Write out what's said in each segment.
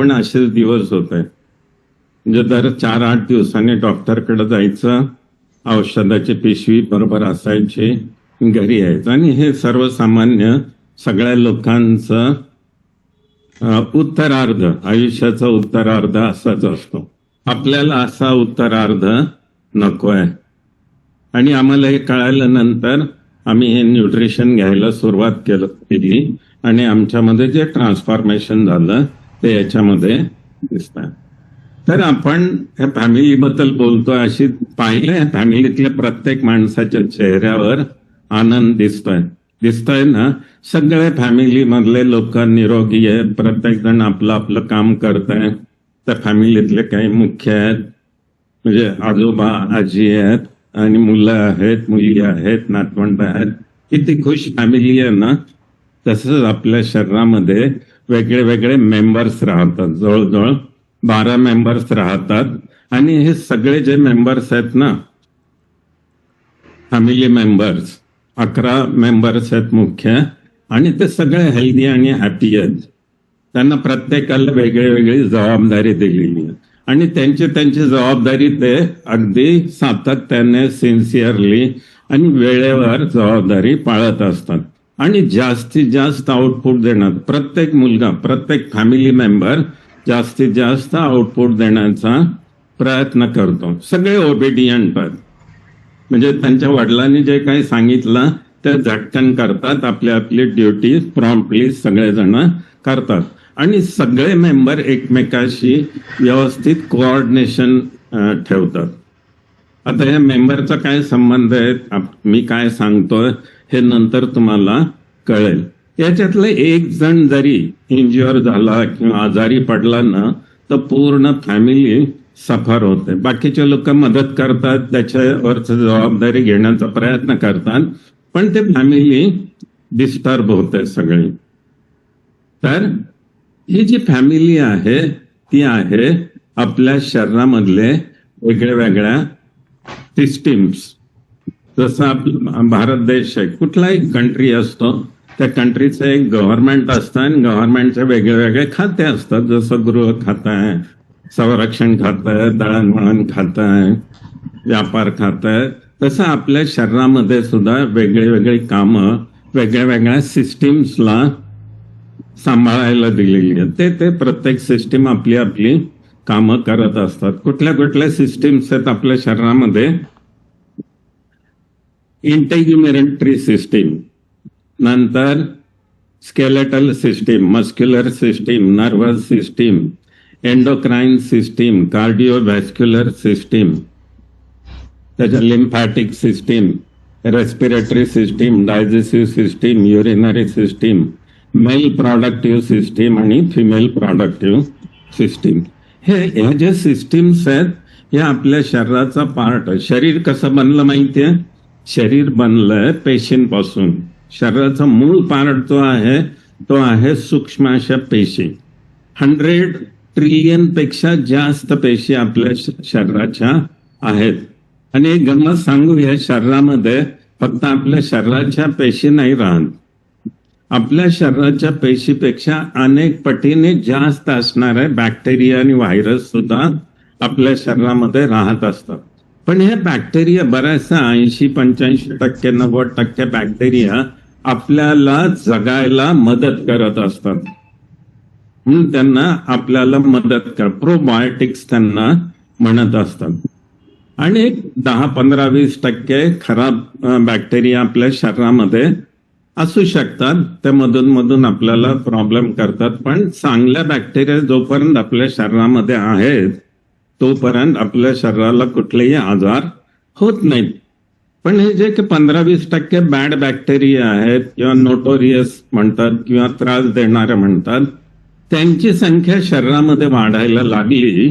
पण असेच दिवस होते. म्हणजे दर 4-8 दिवसांनी डॉक्टरकडे जायचं, औषधाची पिशवी बरोबर असायची, घरी यायचं. आणि हे सर्वसामान्य सगळ्या लोकांचं उत्तरार्ध, आयुष्याचा उत्तरार्ध असाच असतो. आपल्याला असा उत्तरार्ध नको आहे. आणि आम्हाला हे कळाल्यानंतर आम्ही हे न्यूट्रिशन घ्यायला सुरुवात केली आणि आमच्यामध्ये जे ट्रान्सफॉर्मेशन झालं ते याच्यामध्ये दिसतं. तर आपण ह्या फॅमिलीबद्दल बोलतो, अशी पाहिलं फॅमिलीतल्या प्रत्येक माणसाच्या चेहऱ्यावर आनंद दिसतोय ना. सगळे फॅमिलीमधले लोक निरोगी आहेत, प्रत्येक जण आपलं आपलं काम करत आहे. त्या फॅमिलीतले काही मुख्य आहेत, म्हणजे आजोबा आजी आहेत आणि मुलं आहेत, मुली आहेत, नातवंड आहेत. किती खुश फॅमिली आहे ना. तसंच आपल्या शरीरामध्ये वेगळे वेगळे मेंबर्स राहतात, जवळजवळ 12 मेंबर्स राहतात. आणि हे सगळे जे मेंबर्स आहेत ना, फॅमिली मेंबर्स 11 मेंबर्स आहेत मुख्य, आणि ते सगळे हेल्दी आणि हॅपी आहेत. त्यांना प्रत्येकाला वेगळी वेगळी जबाबदारी दिलेली आहे आणि त्यांची जबाबदारी ते अगदी सातत्याने, सिन्सिअरली आणि वेळेवर जबाबदारी पाळत असतात. आणि जास्तीत जास्त आउटपुट देणार प्रत्येक मुलगा, प्रत्येक फॅमिली मेंबर जास्तीत जास्त आउटपुट देण्याचा प्रयत्न करतो. सगळे ओबेडियंट आहेत, म्हणजे त्यांच्या वडिलांनी जे काही सांगितलं ते झटकन करतात. आपली ड्युटी प्रॉम्प्टली सगळेजण करतात आणि सगळे मेंबर एकमेकाशी व्यवस्थित कोऑर्डिनेशन ठेवतात. आता या मेंबरचा काय संबंध आहे, मी काय सांगतोय हे नंतर तुम्हाला कळेल. याच्यातलं एक जण जरी इंज्युअर झाला किंवा आजारी पडला ना, तर पूर्ण फॅमिली सफर होते. बाकीचे लोक मदत करतात, त्याच्यावरची जबाबदारी घेण्याचा प्रयत्न करतात, पण ते फॅमिली डिस्टर्ब होते सगळी. तर ही जी फॅमिली आहे ती आहे आपल्या शरीरामधले वेगळ्या वेगळ्या सिस्टीम्स. जसं आपला भारत देश आहे, कुठलाही कंट्री असतो, त्या कंट्रीचं एक गव्हर्नमेंट असतं आणि गव्हर्नमेंटचे वेगळे वेगळे खाते असतात. जसं गृह खातं आहे, संरक्षण खातं आहे, दळणवळण खातं आहे, व्यापार खातं आहे. तसं आपल्या शरीरामध्ये सुद्धा वेगळे वेगळी कामं वेगळ्या वेगळ्या सिस्टीम्सला सांभाळायला दिलेली आहे. ते प्रत्येक सिस्टीम आपली आपली कामं करत असतात. कुठल्या सिस्टीम्स आहेत आपल्या शरीरामध्ये? इंटेग्युमेंटरी सिस्टीम, नंतर skeletal system, muscular system, nervous system, endocrine system, cardiovascular system, त्याच्या lymphatic system, respiratory system, digestive system, urinary system, male productive system आणि फिमेल प्रोडक्टिव्ह सिस्टीम. ह्या ज्या सिस्टीम्स आहेत ह्या आपल्या शरीराचा पार्ट आहे. शरीर कसं बनलं माहितीये? शरीर बनलंय पेशींपासून. शरीराचा मूळ पार्ट जो आहे तो आहे सूक्ष्म अशा पेशी. 100 ट्रिलियन पेक्षा जास्त पेशी आपल्या शरीराच्या आहेत. आणि एक गंमत सांगू, या शरीरामध्ये फक्त आपल्या शरीराच्या पेशी नाही राहत, आपल्या शरीराच्या पेशीपेक्षा अनेक पटीने जास्त असणारे बॅक्टेरिया आणि व्हायरस सुद्धा आपल्या शरीरामध्ये राहत असतात. पण हे बॅक्टेरिया बऱ्याचशा 80-85%, 90% बॅक्टेरिया आपल्याला जगायला मदत करत असतात. म्हणून त्यांना आपल्याला मदत कर, प्रोबायोटिक्स त्यांना म्हणत असतात. आणि 10-15-20% खराब बॅक्टेरिया आपल्या शरीरामध्ये असू शकतात, त्या मधून आपल्याला प्रॉब्लेम करतात. पण चांगल्या बॅक्टेरिया जोपर्यंत आपल्या शरीरामध्ये आहेत तोपर्यंत आपल्या शरीराला कुठलेही आजार होत नाहीत. पण हे जे 15-20% बॅड बॅक्टेरिया आहेत किंवा नोटोरियस म्हणतात किंवा त्रास देणारे म्हणतात, त्यांची संख्या शरीरामध्ये वाढायला लागली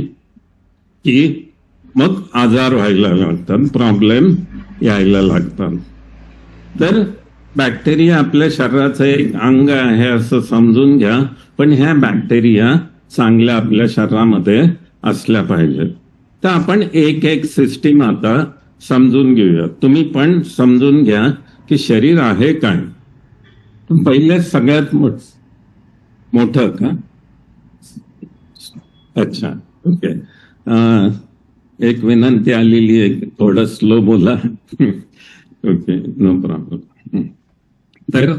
की मग आजार व्हायला लागतात, प्रॉब्लेम यायला लागतात. तर बॅक्टेरिया आपल्या शरीराचं एक अंग आहे असं समजून घ्या. पण ह्या बॅक्टेरिया चांगल्या आपल्या शरीरामध्ये असल्या पाहिजेत. तर आपण एक सिस्टीम आता समजून घेऊया. तुम्ही पण समजून घ्या की शरीर आहे काय. पहिले सगळ्यात मोठं का अच्छा, ओके. एक विनंती आलेली आहे, थोडं स्लो बोला. Okay, no problem. तर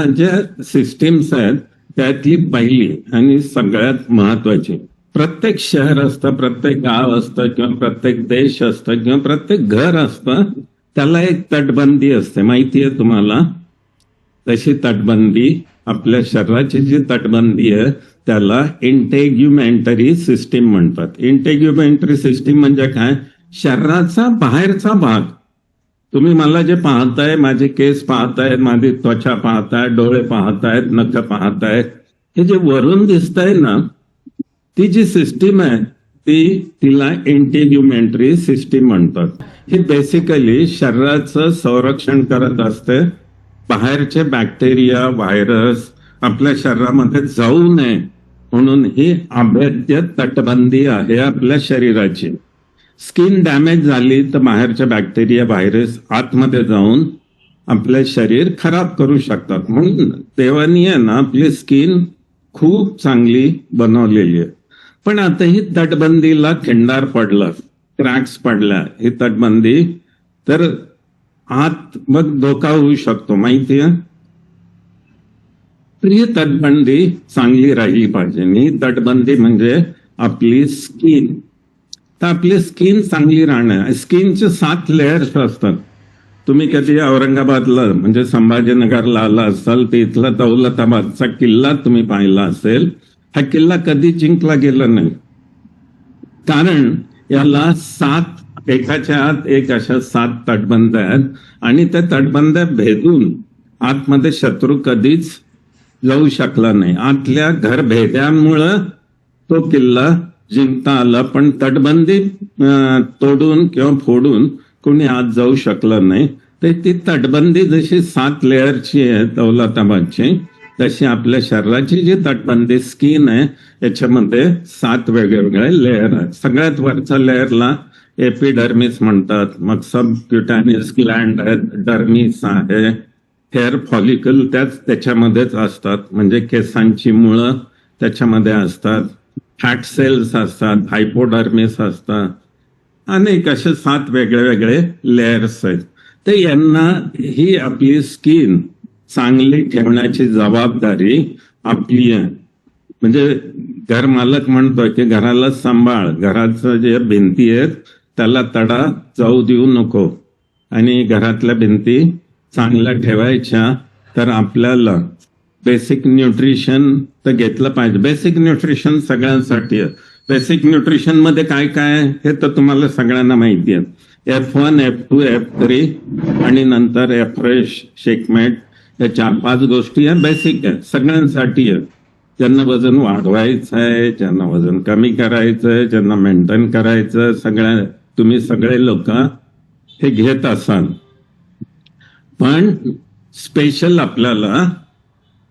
ज्या सिस्टीम्स आहेत त्यातली पहिली आणि सगळ्यात महत्वाची, प्रत्येक शहर असतं, प्रत्येक गाव असतं, किंवा प्रत्येक देश असतं, किंवा प्रत्येक घर असतं, त्याला एक तटबंदी असते. माहिती आहे तुम्हाला? तशी तटबंदी, आपल्या शरीराची जी तटबंदी आहे त्याला इंटेग्युमेंटरी सिस्टीम म्हणतात. इंटेग्युमेंटरी सिस्टीम म्हणजे काय? शरीराचा बाहेरचा भाग. तुम्ही मला जे पाहताय, माझे केस पाहतायत, माझी त्वचा पाहताय, डोळे पाहतायत, नख पाहतायत, हे जे वरून दिसतंय ना, ती जी सिस्टीम आहे तिला इंटेग्युमेंटरी सिस्टीम म्हणतात. ही बेसिकली शरीराचं संरक्षण करत असते. बाहेरचे बॅक्टेरिया, व्हायरस आपल्या शरीरामध्ये जाऊ नये म्हणून ही अभेद्य तटबंदी आहे आपल्या शरीराची. स्किन डॅमेज झाली तर बाहेरच्या बॅक्टेरिया, व्हायरस आतमध्ये जाऊन आपले शरीर खराब करू शकतात. म्हणून देवानी आहे ना आपली स्किन खूप चांगली बनवलेली आहे. पण आता ही तटबंदीला खिंडार पडलं, क्रॅक्स पडल्या, ही तटबंदी, तर आत मग धोका होऊ शकतो. माहितीये? तर ही तटबंदी चांगली राहिली पाहिजे. ही तटबंदी म्हणजे आपली स्किन. तर आपली स्किन चांगली राहणं, स्किनचे 7 लेयर्स असतात. तुम्ही कधी औरंगाबादला म्हणजे संभाजीनगरला आला असाल तर इथला दौलताबादचा किल्ला तुम्ही पाहिला असेल. हा किल्ला कधी जिंकला गेला नाही, कारण याला 7 एकाच्या आत एक अशा 7 तटबंद्या आहेत, आणि त्या तटबंद्या भेदून आतमध्ये शत्रू कधीच जाऊ शकला नाही. आतल्या घरभेद्यांमुळं तो किल्ला जिंकता आला, पण तटबंदी तोडून किंवा फोडून कोणी आत जाऊ शकलं नाही. तर ती तटबंदी जशी 7 लेअरची आहे दौलताबादची, तशी आपल्या शरीराची जी तटबंदी स्किन आहे याच्यामध्ये 7 वेगवेगळे लेअर आहेत. सगळ्यात वरच्या लेअरला एपिडर्मिस म्हणतात, मग सबक्युटॅनियस ग्लँड आहेत, डर्मिस आहे, हेअर फॉलिकल त्याच्यामध्येच असतात, म्हणजे केसांची मुळं त्याच्यामध्ये असतात, फॅट सेल्स असतात, हायपोडर्मिस असतात, अनेक असे 7 वेगळे वेगळे लेयर्स आहेत. तर यांना ही आपली स्किन चांगली ठेवण्याची जबाबदारी आपली आहे. म्हणजे घर मालक म्हणतोय की घराला सांभाळ, घराचं जे भिंती आहेत त्याला तडा जाऊ देऊ नको, आणि घरातल्या भिंती चांगल्या ठेवायच्या. तर आपल्याला बेसिक न्यूट्रिशन तर घेतलं पाहिजे. बेसिक न्यूट्रिशन सगळ्यांसाठी आहे. बेसिक न्यूट्रिशन मध्ये काय काय हे तर तुम्हाला सगळ्यांना माहिती आहे. F1, F2, F3 आणि नंतर एफ्रेश, शेकमेट, या 4-5 गोष्टी या बेसिक आहे, सगळ्यांसाठी आहे. ज्यांना वजन वाढवायचं आहे, ज्यांना वजन कमी करायचं आहे, ज्यांना मेंटेन करायचं, तुम्ही सगळे लोक हे घेत असाल. पण स्पेशल आपल्याला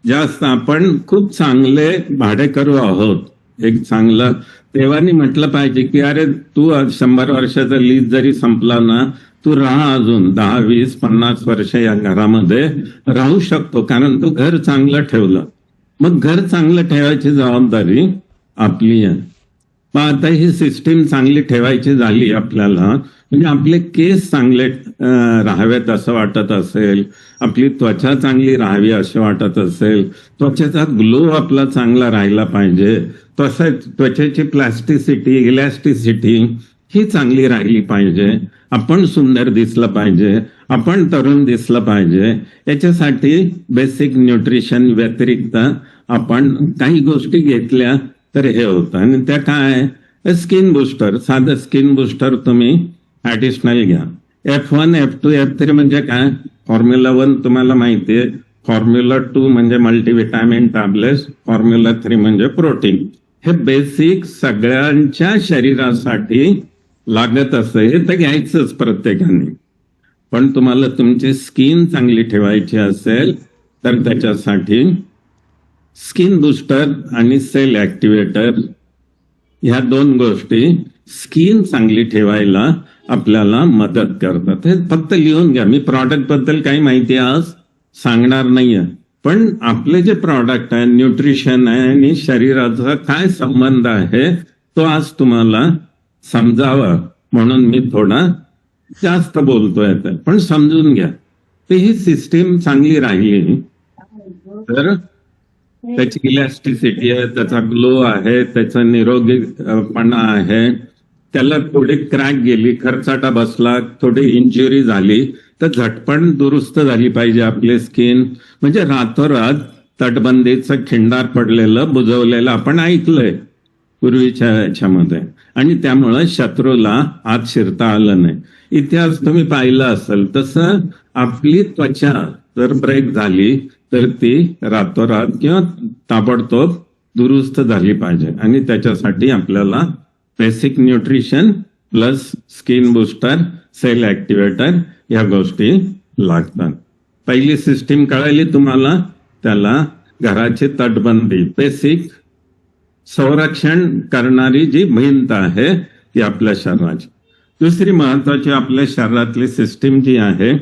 जास्त, आपण खूप चांगले भाडेकरू आहोत. एक चांगलं देवानी म्हटलं पाहिजे की अरे तू 100 वर्षाचा लीज जरी संपला ना, तू राहा अजून 10, 20, 50 वर्ष या घरामध्ये राहू शकतो, कारण तू घर चांगलं ठेवलं. मग घर चांगलं ठेवायची जबाबदारी आपली आहे. मग आता ही सिस्टीम चांगली ठेवायची झाली आपल्याला, म्हणजे आपले केस चांगले राहावेत असं वाटत असेल, आपली त्वचा चांगली राहावी असं वाटत असेल, त्वचेचा ग्लो आपला चांगला राहिला पाहिजे, तसंच त्वचेची प्लास्टिसिटी, इलॅस्टिसिटी ही चांगली राहिली पाहिजे, आपण सुंदर दिसलं पाहिजे, आपण तरुण दिसलं पाहिजे. याच्यासाठी बेसिक न्यूट्रिशन व्यतिरिक्त आपण काही गोष्टी घेतल्या तर हे होतं. आणि त्या काय? स्किन बुस्टर, साधं स्किन बुस्टर तुम्ही ऍडिशनल घ्या. F1, F2, F3 म्हणजे काय? फॉर्म्युला 1 तुम्हाला माहिती आहे, फॉर्म्युला 2 म्हणजे मल्टीव्हिटॅमिन टॅब्लेट्स, फॉर्म्युला 3 म्हणजे प्रोटीन. हे बेसिक सगळ्यांच्या शरीरासाठी लागत असतं, हे तर घ्यायचंच प्रत्येकाने. पण तुम्हाला तुमची स्किन चांगली ठेवायची असेल तर त्याच्यासाठी स्किन बुस्टर आणि सेल ऍक्टिव्हेटर ह्या 2 गोष्टी स्किन चांगली ठेवायला आपल्याला मदत करतात. हे फक्त लिहून घ्या. मी प्रॉडक्ट बद्दल काही माहिती आज सांगणार नाहीये, पण आपले जे प्रॉडक्ट आहे, न्यूट्रिशन आहे आणि शरीराचा काय संबंध आहे तो आज तुम्हाला समजावा म्हणून मी थोडा जास्त बोलतोय. पण समजून घ्या, तर ही सिस्टीम चांगली राहिली तर त्याची इलॅस्टिसिटी आहे, त्याचा ग्लो आहे, त्याचा निरोगीपणा आहे. त्याला थोडी क्रॅक गेली, खर्चाटा बसला, थोडी इंजुरी झाली तर झटपट दुरुस्त झाली पाहिजे आपली स्किन. म्हणजे रातोरात तटबंदीचं खिंडार पडलेलं बुजवलेलं आपण ऐकलंय पूर्वीच्या याच्यामध्ये, आणि त्यामुळं शत्रूला आत शिरता आलं नाही. इतिहास तुम्ही पाहिला असेल तसं आपली त्वचा जर ब्रेक झाली तर ती रातोरात किंवा ताबडतोब दुरुस्त झाली पाहिजे, आणि त्याच्यासाठी आपल्याला basic nutrition plus skin booster, cell activator या गोष्टी लागतात. पहिली सिस्टीम कळाली तुम्हाला, त्याला घराची तटबंदी, बेसिक संरक्षण करणारी जी भिंत आहे ती आपल्या शरीराची. दुसरी महत्वाची आपल्या शरीरातली सिस्टीम जी आहे,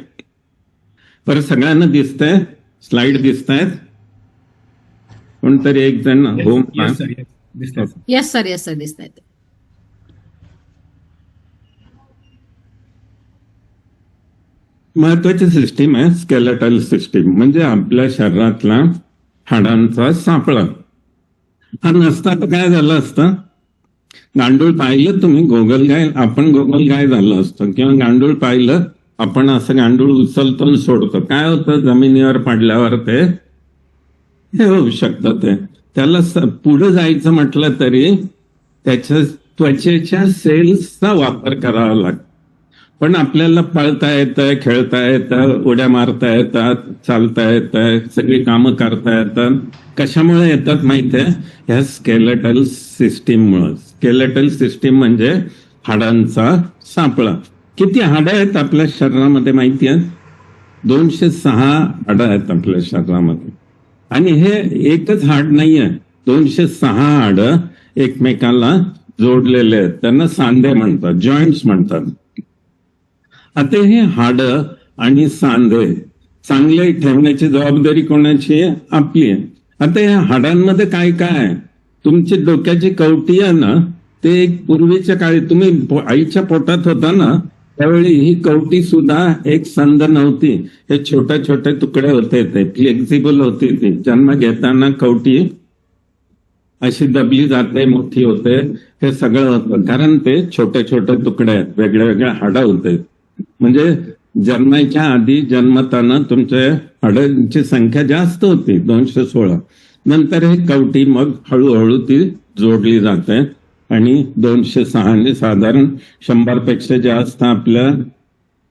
पर सगळ्यांना दिसतंय, स्लाइड दिसतायत, कोणतरी एक जण होम येस सर दिसत आहेत. महत्वाची सिस्टीम आहे स्केलेटल सिस्टीम, म्हणजे आपल्या शरीरातला हाडांचा सापळा. हा नसता तर काय झालं असतं, गांडूळ पाहिलं तुम्ही गोगलगाय, आपण गोगलगाय झालं असतं, किंवा गांडूळ पाहिलं आपण असं गांडूळ उचलतो आणि सोडतो, काय होतं जमिनीवर पडल्यावर ते हे होऊ शकतं. त्याला पुढे जायचं म्हटलं तरी त्याच्या त्वचेच्या सेल्सचा वापर करावा लागतो. पण आपल्याला पळता येतं, खेळता येतं, उड्या मारता येतात, चालता येतं, सगळी कामं करता येतात. कशामुळे येतात माहिती आहे? ह्या स्केलेटल सिस्टीममुळे. स्केलेटल सिस्टीम म्हणजे हाडांचा सापळा. किती हाडं आहेत आपल्या शरीरामध्ये माहिती आहे? 206 हाडं आहेत आपल्या शरीरामध्ये, आणि हे एकच हाड नाहीये, 206 हाडं एकमेकाला जोडलेले आहेत. त्यांना सांधे म्हणतात, जॉईंट्स म्हणतात. आता हे हाडं आणि सांधे चांगले ठेवण्याची जबाबदारी कोणाची आहे? आपली आहे. आता या हाडांमध्ये काय काय आहे? तुमची डोक्याची कवटी आहे ना, ते एक पूर्वीच्या काळी तुम्ही आईच्या पोटात होता ना त्यावेळी ही कवटी सुद्धा एक संध नव्हती, हे छोटे छोटे तुकडे होते, ते फ्लेक्झिबल होती. ती जन्म घेताना कवटी अशी दबली जाते, मोठी होते, हे सगळं होतं कारण ते छोटे छोटे तुकडे आहेत, वेगळे वेगळे हाडं होते. म्हणजे जन्माच्या आधी जन्मताना तुमच्या हाडांची संख्या जास्त होती, 216. नंतर हे कवटी मग हळूहळू ती जोडली जाते, आणि 206 साधारण 100 पेक्षा जास्त आपल्या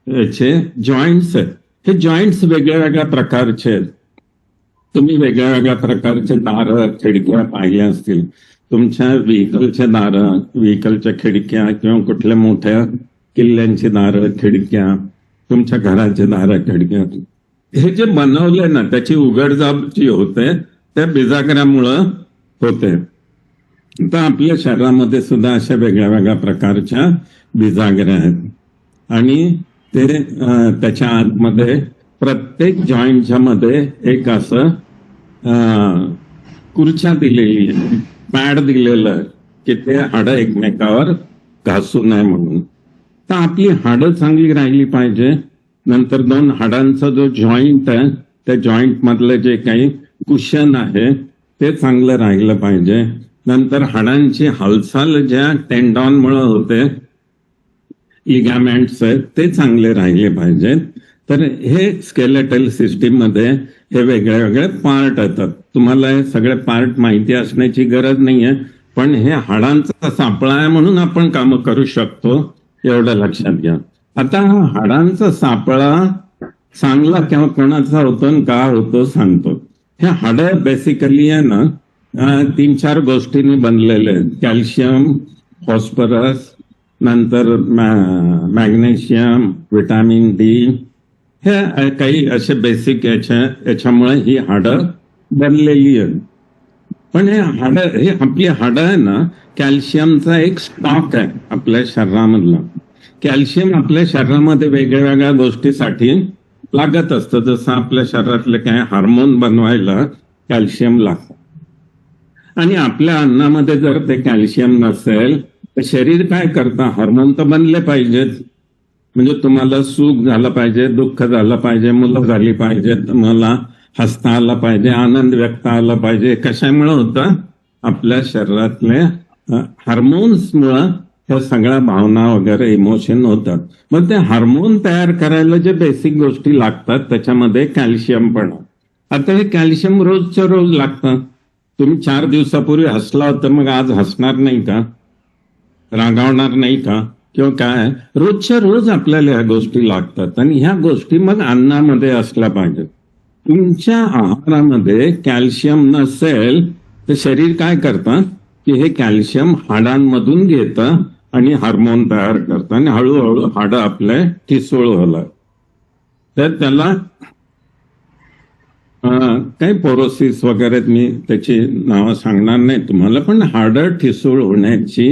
याचे जॉईंट्स आहेत. हे जॉईंट्स वेगळ्या वेगळ्या प्रकारचे आहेत. तुम्ही वेगळ्या वेगळ्या प्रकारचे दारं, खिडक्या पाहिल्या असतील. तुमच्या व्हेकलच्या दारं, व्हेकलच्या खिडक्या, किंवा कुठल्या मोठ्या किल्ल्यांची दारं, खिडक्या, तुमच्या घराचे दारं, खिडक्या, हे जे बनवले ना त्याची उघडझाप जी होते त्या बिजागरामुळं होते. तर आपल्या शरीरामध्ये सुद्धा अशा वेगळ्या वेगळ्या प्रकारच्या बिजागऱ्या आहेत, आणि ते त्याच्या आतमध्ये प्रत्येक जॉईंटच्या मध्ये एक असं खुर्च्या दिलेली आहे, पॅड दिलेलं आहे की ते हाडं एकमेकावर घासू नये म्हणून. तर आपली हाडं चांगली राहिली पाहिजे. नंतर 2 हाडांचा जो जॉईंट आहे त्या जॉईंट मधलं जे काही कुशन आहे ते चांगलं राहिलं पाहिजे. नंतर हाडांची हालचाल ज्या टेंडॉनमुळे होते, लिगामेंट्स आहेत, ते चांगले राहिले पाहिजेत. तर हे स्केलेटल सिस्टीम मध्ये हे वेगळे वेगळे पार्ट येतात. तुम्हाला हे सगळे पार्ट माहिती असण्याची गरज नाहीये, पण हे हाडांचा सापळा आहे म्हणून आपण कामं करू शकतो, एवढं लक्षात घ्या. आता हा हाडांचा सापळा चांगला किंवा कोणाचा होतो आणि का होतो सांगतो. हे हाडं बेसिकली आहे ना 3-4 गोष्टींनी बनलेले आहेत. कॅल्शियम, फॉस्फरस, नंतर मॅग्नेशियम, विटॅमिन डी, हे काही असे बेसिक याच्यामुळे ही हाडं बनलेली आहेत. पण हे हाडं, हे आपली हाडं आहे ना, कॅल्शियमचा एक स्टॉक आहे आपल्या शरीरामधला. कॅल्शियम आपल्या शरीरामध्ये वेगळ्या वेगळ्या गोष्टीसाठी लागत असतं. जसं आपल्या शरीरातले काय हार्मोन बनवायला कॅल्शियम लागतं, आणि आपल्या अन्नामध्ये जर ते कॅल्शियम नसेल तर शरीर काय करतं, हार्मोन तर बनले पाहिजेत. म्हणजे तुम्हाला सुख झालं पाहिजे, दुःख झालं पाहिजे, मुलं झाली पाहिजेत, मला हसता आला पाहिजे, आनंद व्यक्त आला पाहिजे. कशामुळे होतं, आपल्या शरीरातले हार्मोन्समुळं ह्या सगळ्या भावना वगैरे इमोशन होतात. मग ते हार्मोन तयार करायला जे बेसिक गोष्टी लागतात त्याच्यामध्ये कॅल्शियम पण आहे. आता हे कॅल्शियम रोजच्या रोज लागतं. तुम्ही 4 दिवसापूर्वी हसला होता, मग आज हसणार नाही का, रागावणार नाही का, किंवा काय, रोजच्या रोज आपल्याला ह्या गोष्टी लागतात. आणि ह्या गोष्टी मग अन्नामध्ये असल्या पाहिजेत. तुमच्या आहारामध्ये कॅल्शियम नसेल तर शरीर काय करतं की हे कॅल्शियम हाडांमधून घेतं आणि हार्मोन तयार करतं, आणि हळूहळू हाडं आपले ठिसूळ होतात. तर त्याला काही पोरोसिस वगैरे, मी त्याची नावं सांगणार नाही तुम्हाला, पण हाडं ठिसूळ होण्याची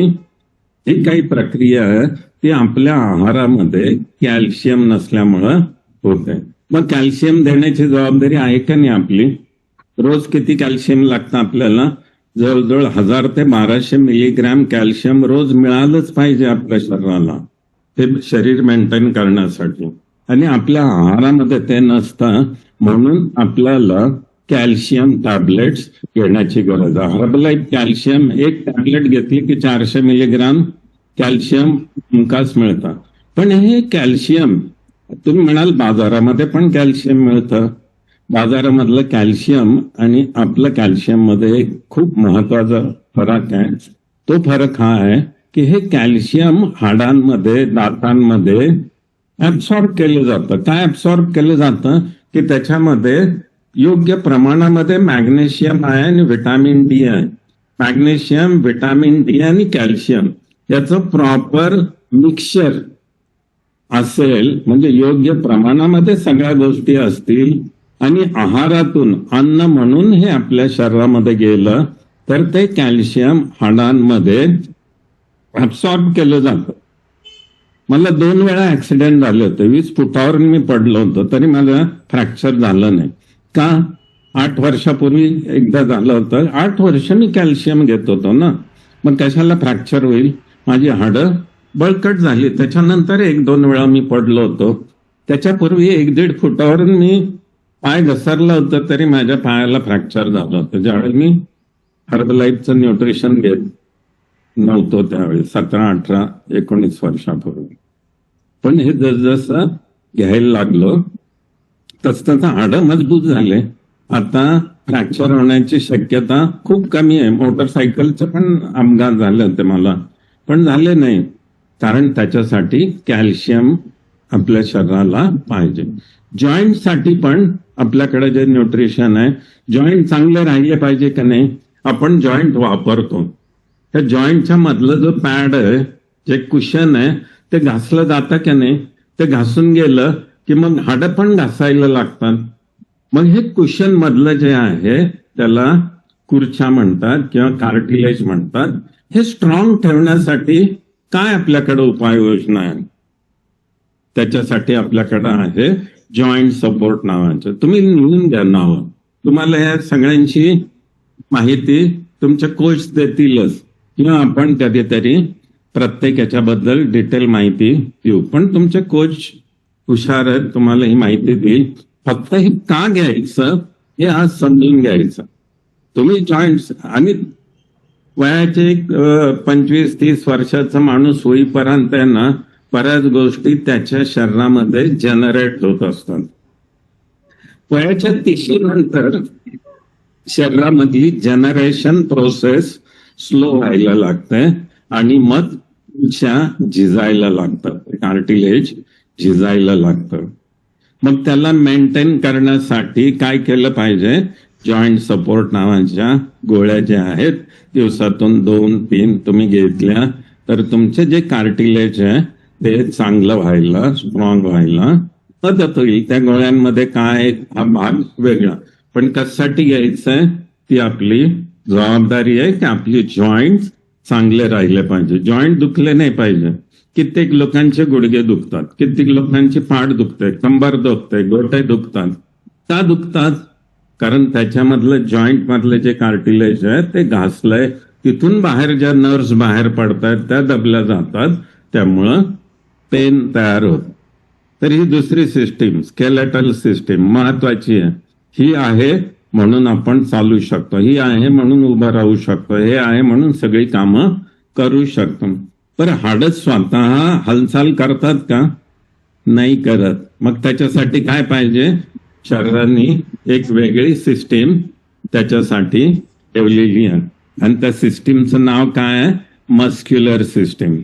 ही काही प्रक्रिया आहे, ती आपल्या आहारामध्ये कॅल्शियम नसल्यामुळं होते. मग कॅल्शियम देण्याची जबाबदारी आहे का नाही आपली. रोज किती कॅल्शियम लागतं आपल्याला, जवळजवळ 1000 ते 1200 मिलीग्रॅम कॅल्शियम रोज मिळालंच पाहिजे आपल्या शरीराला, ते शरीर मेंटेन करण्यासाठी. आणि आपल्या आहारामध्ये ते नसतं, म्हणून आपल्याला कॅल्शियम टॅबलेट्स घेण्याची गरज आहे. हर्बलाइफ कॅल्शियम एक टॅबलेट घेतली की 400 मिलीग्राम कॅल्शियम हमखास मिळतं. पण हे कॅल्शियम, तुम्ही म्हणाल बाजारामध्ये पण कॅल्शियम मिळतं. बाजारामधलं कॅल्शियम आणि आपलं कॅल्शियम मध्ये एक खूप महत्वाचा फरक आहे. तो फरक हा आहे की हे कॅल्शियम हाडांमध्ये, दातांमध्ये ऍब्सॉर्ब केलं जातं. काय ऍब्सॉर्ब केलं जातं की त्याच्यामध्ये योग्य प्रमाणामध्ये मॅग्नेशियम आहे आणि व्हिटॅमिन डी आहे. मॅग्नेशियम, व्हिटॅमिन डी आणि कॅल्शियम याचं प्रॉपर मिक्सचर असेल, म्हणजे योग्य प्रमाणामध्ये सगळ्या गोष्टी असतील आणि आहारातून अन्न म्हणून हे आपल्या शरीरामध्ये गेलं तर ते कॅल्शियम हाडांमध्ये ऍब्सॉर्ब केलं जातं. मला 2 वेळा ऍक्सिडेंट झाले होते. 20 फुटावर मी पडलो होतो तरी माझं फ्रॅक्चर झालं नाही. का? 8 वर्षापूर्वी एकदा झालं होतं. 8 वर्ष मी कॅल्शियम घेत होतो ना, मग कशाला फ्रॅक्चर होईल. माझी हाडं बळकट झाली. त्याच्यानंतर 1-2 वेळा मी पडलो होतो. त्याच्यापूर्वी 1-1.5 फुटावरून मी पाय घसरलं होतं तरी माझ्या पायाला फ्रॅक्चर झालं होतं. ज्यावेळी मी हर्बलाइफचं न्यूट्रिशन घेत नव्हतो त्यावेळी, 17, 18, 19 वर्षापूर्वी. पण हे जसजसं घ्यायला लागलो तसतसं हाडं मजबूत झाले. आता फ्रॅक्चर होण्याची शक्यता खूप कमी आहे. मोटरसायकलचे पण अपघात झाले होते मला, पण झाले नाही, कारण त्याच्यासाठी कॅल्शियम आपल्या शरीराला पाहिजे. जॉईंट साठी पण आपल्याकडे जे न्यूट्रिशन आहे, जॉईंट चांगले राहिले पाहिजे का नाही. आपण जॉईंट वापरतो, त्या जॉईंटच्या मधलं जो पॅड आहे, जे कुशन आहे, ते घासलं जातं का नाही. ते घासून गेलं की मग हाडं पण घासायला लागतात. मग हे कुशन मधलं जे आहे त्याला कुर्च्या म्हणतात किंवा कार्टिलेज म्हणतात. हे स्ट्रॉंग ठेवण्यासाठी काय आपल्याकडे उपाययोजना आहे. त्याच्यासाठी आपल्याकडे आहे जॉईंट सपोर्ट नावाचं. तुम्ही लिहून घ्या नाव. तुम्हाला या सगळ्यांची माहिती तुमचे कोच देतीलच, किंवा आपण कधीतरी प्रत्येक याच्याबद्दल डिटेल माहिती देऊ. पण तुमचे कोच हुशार आहेत, तुम्हाला ही माहिती देईल. फक्त हे का घ्यायचं हे आज समजून घ्यायचं. तुम्ही जॉईंट्स आणि वयाचे 25-30 वर्षाचा माणूस होईपर्यंत ना बऱ्याच गोष्टी त्याच्या शरीरामध्ये जनरेट होत असतात. वयाच्या 30 नंतर शरीरामधली जनरेशन प्रोसेस स्लो व्हायला लागते आणि मग झिजायला लागतं, कार्टिलेज झिजायला लागतं. मग त्याला मेंटेन करण्यासाठी काय केलं पाहिजे. जॉईंट सपोर्ट नावाच्या गोळ्या ज्या आहेत, दिवसातून 2-3 तुम्ही घेतल्या तर तुमचे जे कार्टिलेज आहे ते चांगलं व्हायला, स्ट्रॉंग व्हायला मदत होईल. त्या गोळ्यांमध्ये काय, हा भाग वेगळा, पण कशासाठी घ्यायचंय ती आपली जबाबदारी आहे की आपली जॉईंट चांगले राहिले पाहिजे. जॉईंट दुखले नाही पाहिजे. कित्येक लोकांचे गुडघे दुखतात, कित्येक लोकांची पाठ दुखते, कंबर दुखते, गोटे दुखतात. का दुखतात? कारण त्याच्यामधलं जॉईंट मधले जे कार्टिलेज आहे ते घासलंय, तिथून बाहेर ज्या नर्व्स बाहेर पडतात त्या दबल्या जातात, त्यामुळं पेन तयार होत. तर ही दुसरी सिस्टीम स्केलेटल सिस्टीम महत्वाची आहे. ही आहे म्हणून आपण चालू शकतो, ही आहे म्हणून उभं राहू शकतो, हे आहे म्हणून सगळी कामं करू शकतो. पण हाडच स्वतः हालचाल करतात का? नाही करत. मग त्याच्यासाठी काय पाहिजे? शरीराने एक वेगळी सिस्टीम त्याच्यासाठी ठेवलेली आहे आणि त्या सिस्टीमचं नाव काय आहे? Muscular system.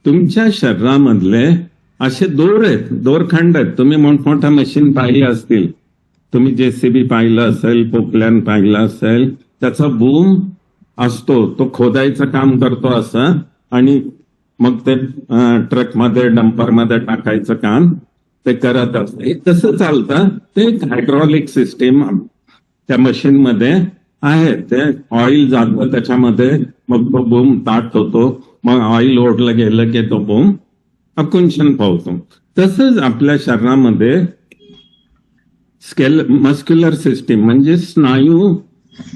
तुमच्या शरीरामधले असे दोर आहेत, दोरखंड आहेत. तुम्ही मोठमोठ्या मशीन पाहिली असतील, तुम्ही JCB पाहिलं असेल, पोकलॅन पाहिलं असेल, त्याचा बूम असतो, तो खोदायचं काम करतो असं, आणि मग ते ट्रकमध्ये डंपरमध्ये टाकायचं काम ते करत असतं. हे कसं चालतं? ते हायड्रॉलिक सिस्टीम त्या मशीन मध्ये आहे. ते ऑइल जातं त्याच्यामध्ये, मग तो बूम ताट होतो, मग ऑइल ओढलं गेलं की तो बूम आकुंचन पावतो. तसंच आपल्या शरीरामध्ये मस्क्युलर सिस्टीम म्हणजे स्नायू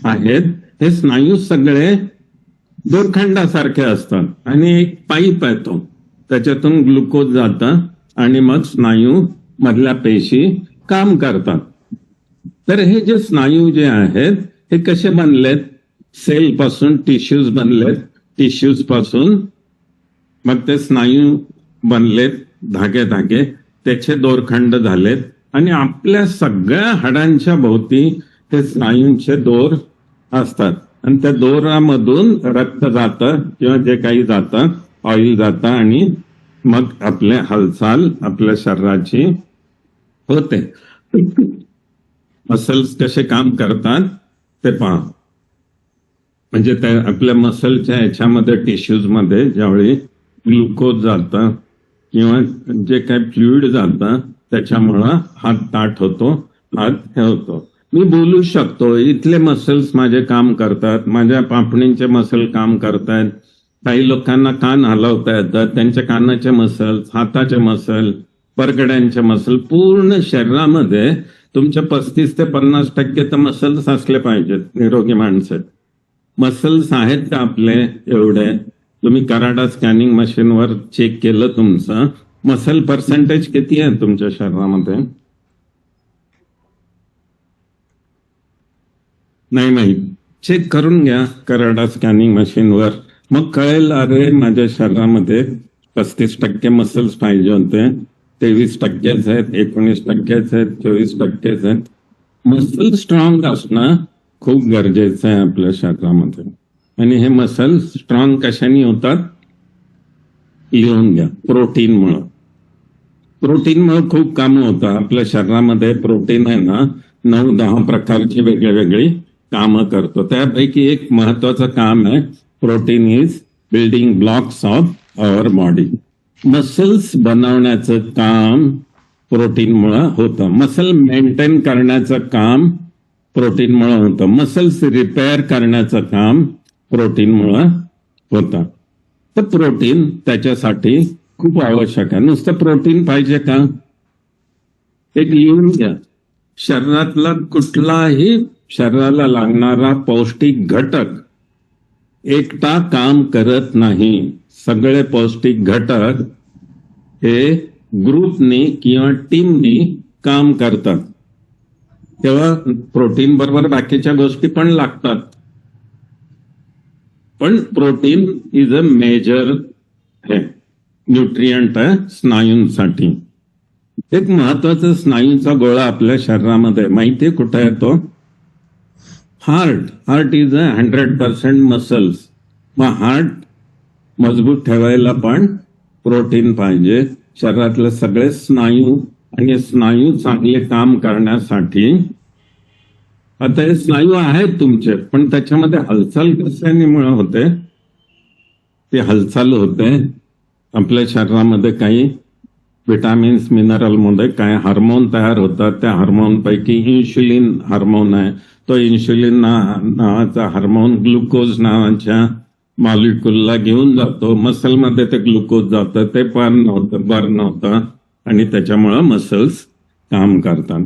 आहेत. हे स्नायू सगळे दोरखंडासारखे असतात आणि एक पाईप येतो, त्याच्यातून ग्लुकोज जातं आणि मग स्नायू मधल्या पेशी काम करतात. तर हे जे स्नायू जे आहेत हे कसे बनलेत? सेल पासून टिश्यूज बनलेत, टिश्यूज पासून मग ते स्नायू बनलेत, धागे धागे, त्याचे दोरखंड झालेत आणि आपल्या सगळ्या हाडांच्या भोवती हे स्नायूंचे दोर असतात आणि त्या दोरामधून रक्त जातं किंवा जे काही जातं, ऑइल जातं आणि मग आपल्या हालचाल आपल्या शरीराची होते. मसल्स कसे काम करतात ते पहा. म्हणजे त्या आपल्या मसलच्या याच्यामध्ये टिश्यूज मध्ये ज्यावेळी ग्लुकोज जातं किंवा जे काही फ्लुइड जातं त्याच्यामुळं हात ताठ होतो, हात हे होतो. मी बोलू शकतो, इथले मसल्स माझे काम करतात, माझ्या पापणींचे मसल काम करतात, काही लोकांना कान हलवता येतात, त्यांच्या कानाचे मसल्स, हाताचे मसल, परगड्यांचे मसल, पूर्ण शरीरामध्ये तुमच्या 35 ते 50% तर मसल्स असले पाहिजेत निरोगी माणसात. मसल्स आहेत का आपले एवढे? तुम्ही कराडा स्कॅनिंग मशीनवर चेक केलं तुमचं मसल पर्सेंटेज किती आहे तुमच्या शरीरामध्ये? नाही माहीत. चेक करून घ्या कराडा स्कॅनिंग मशीनवर, मग कळेल अरे माझ्या शरीरामध्ये 35% मसल्स पाहिजे होते, 23%च आहेत, 19%च आहेत, 24%च आहेत. मसल स्ट्रॉंग असणं खूप गरजेचं आहे आपल्या शरीरामध्ये. आणि हे मसल स्ट्रॉंग कशाने होतात? लिहून घ्या. प्रोटीनमुळं. प्रोटीनमुळे खूप कामं होतात आपल्या शरीरामध्ये. प्रोटीन आहे ना 9-10 प्रकारची वेगळी वेगळी कामं करतो. त्यापैकी एक महत्वाचं काम आहे, protein is building blocks of our body. Muscles बनवण्याचं काम प्रोटीनमुळे होतं. मसल मेंटेन करण्याचं काम प्रोटीनमुळे होतं. मसल्स रिपेअर करण्याचं काम प्रोटीनमुळे होतं. तर प्रोटीन त्याच्यासाठी खूप आवश्यक आहे. नुसतं प्रोटीन पाहिजे का? एक लिहून घ्या. शरीरातला कुठलाही शरीराला लागणारा पौष्टिक घटक एकटा काम करत नाही. सगळे पौष्टिक घटक हे ग्रुपनी किंवा टीमनी काम करतात. तेव्हा प्रोटीन बरोबर बाकीच्या गोष्टी पण लागतात. पण protein is a major nutrient आहे स्नायूंसाठी. एक महत्वाचा स्नायूचा गोळा आपल्या शरीरामध्ये माहितीये कुठे येतो? Heart is a 100% muscles. मग हार्ट मजबूत ठेवायला पण प्रोटीन पाहिजे. शरीरातले सगळे स्नायू आणि स्नायू चांगले काम करण्यासाठी. आता हे स्नायू आहेत तुमचे, पण त्याच्यामध्ये हालचाल कशामुळे होते? ती हालचाल होते आपल्या शरीरामध्ये काही विटामिन्स मिनरल मध्ये काही हार्मोन तयार होतात. त्या हार्मोन पैकी इन्शुलिन हार्मोन आहे. तो इन्शुलिन नावाचा हार्मोन ग्लुकोज नावाच्या मॉलिक्यूलला घेऊन जातो, मसलमध्ये ते ग्लुकोज जातं, ते बर्न होतं आणि त्याच्यामुळं मसल्स काम करतात.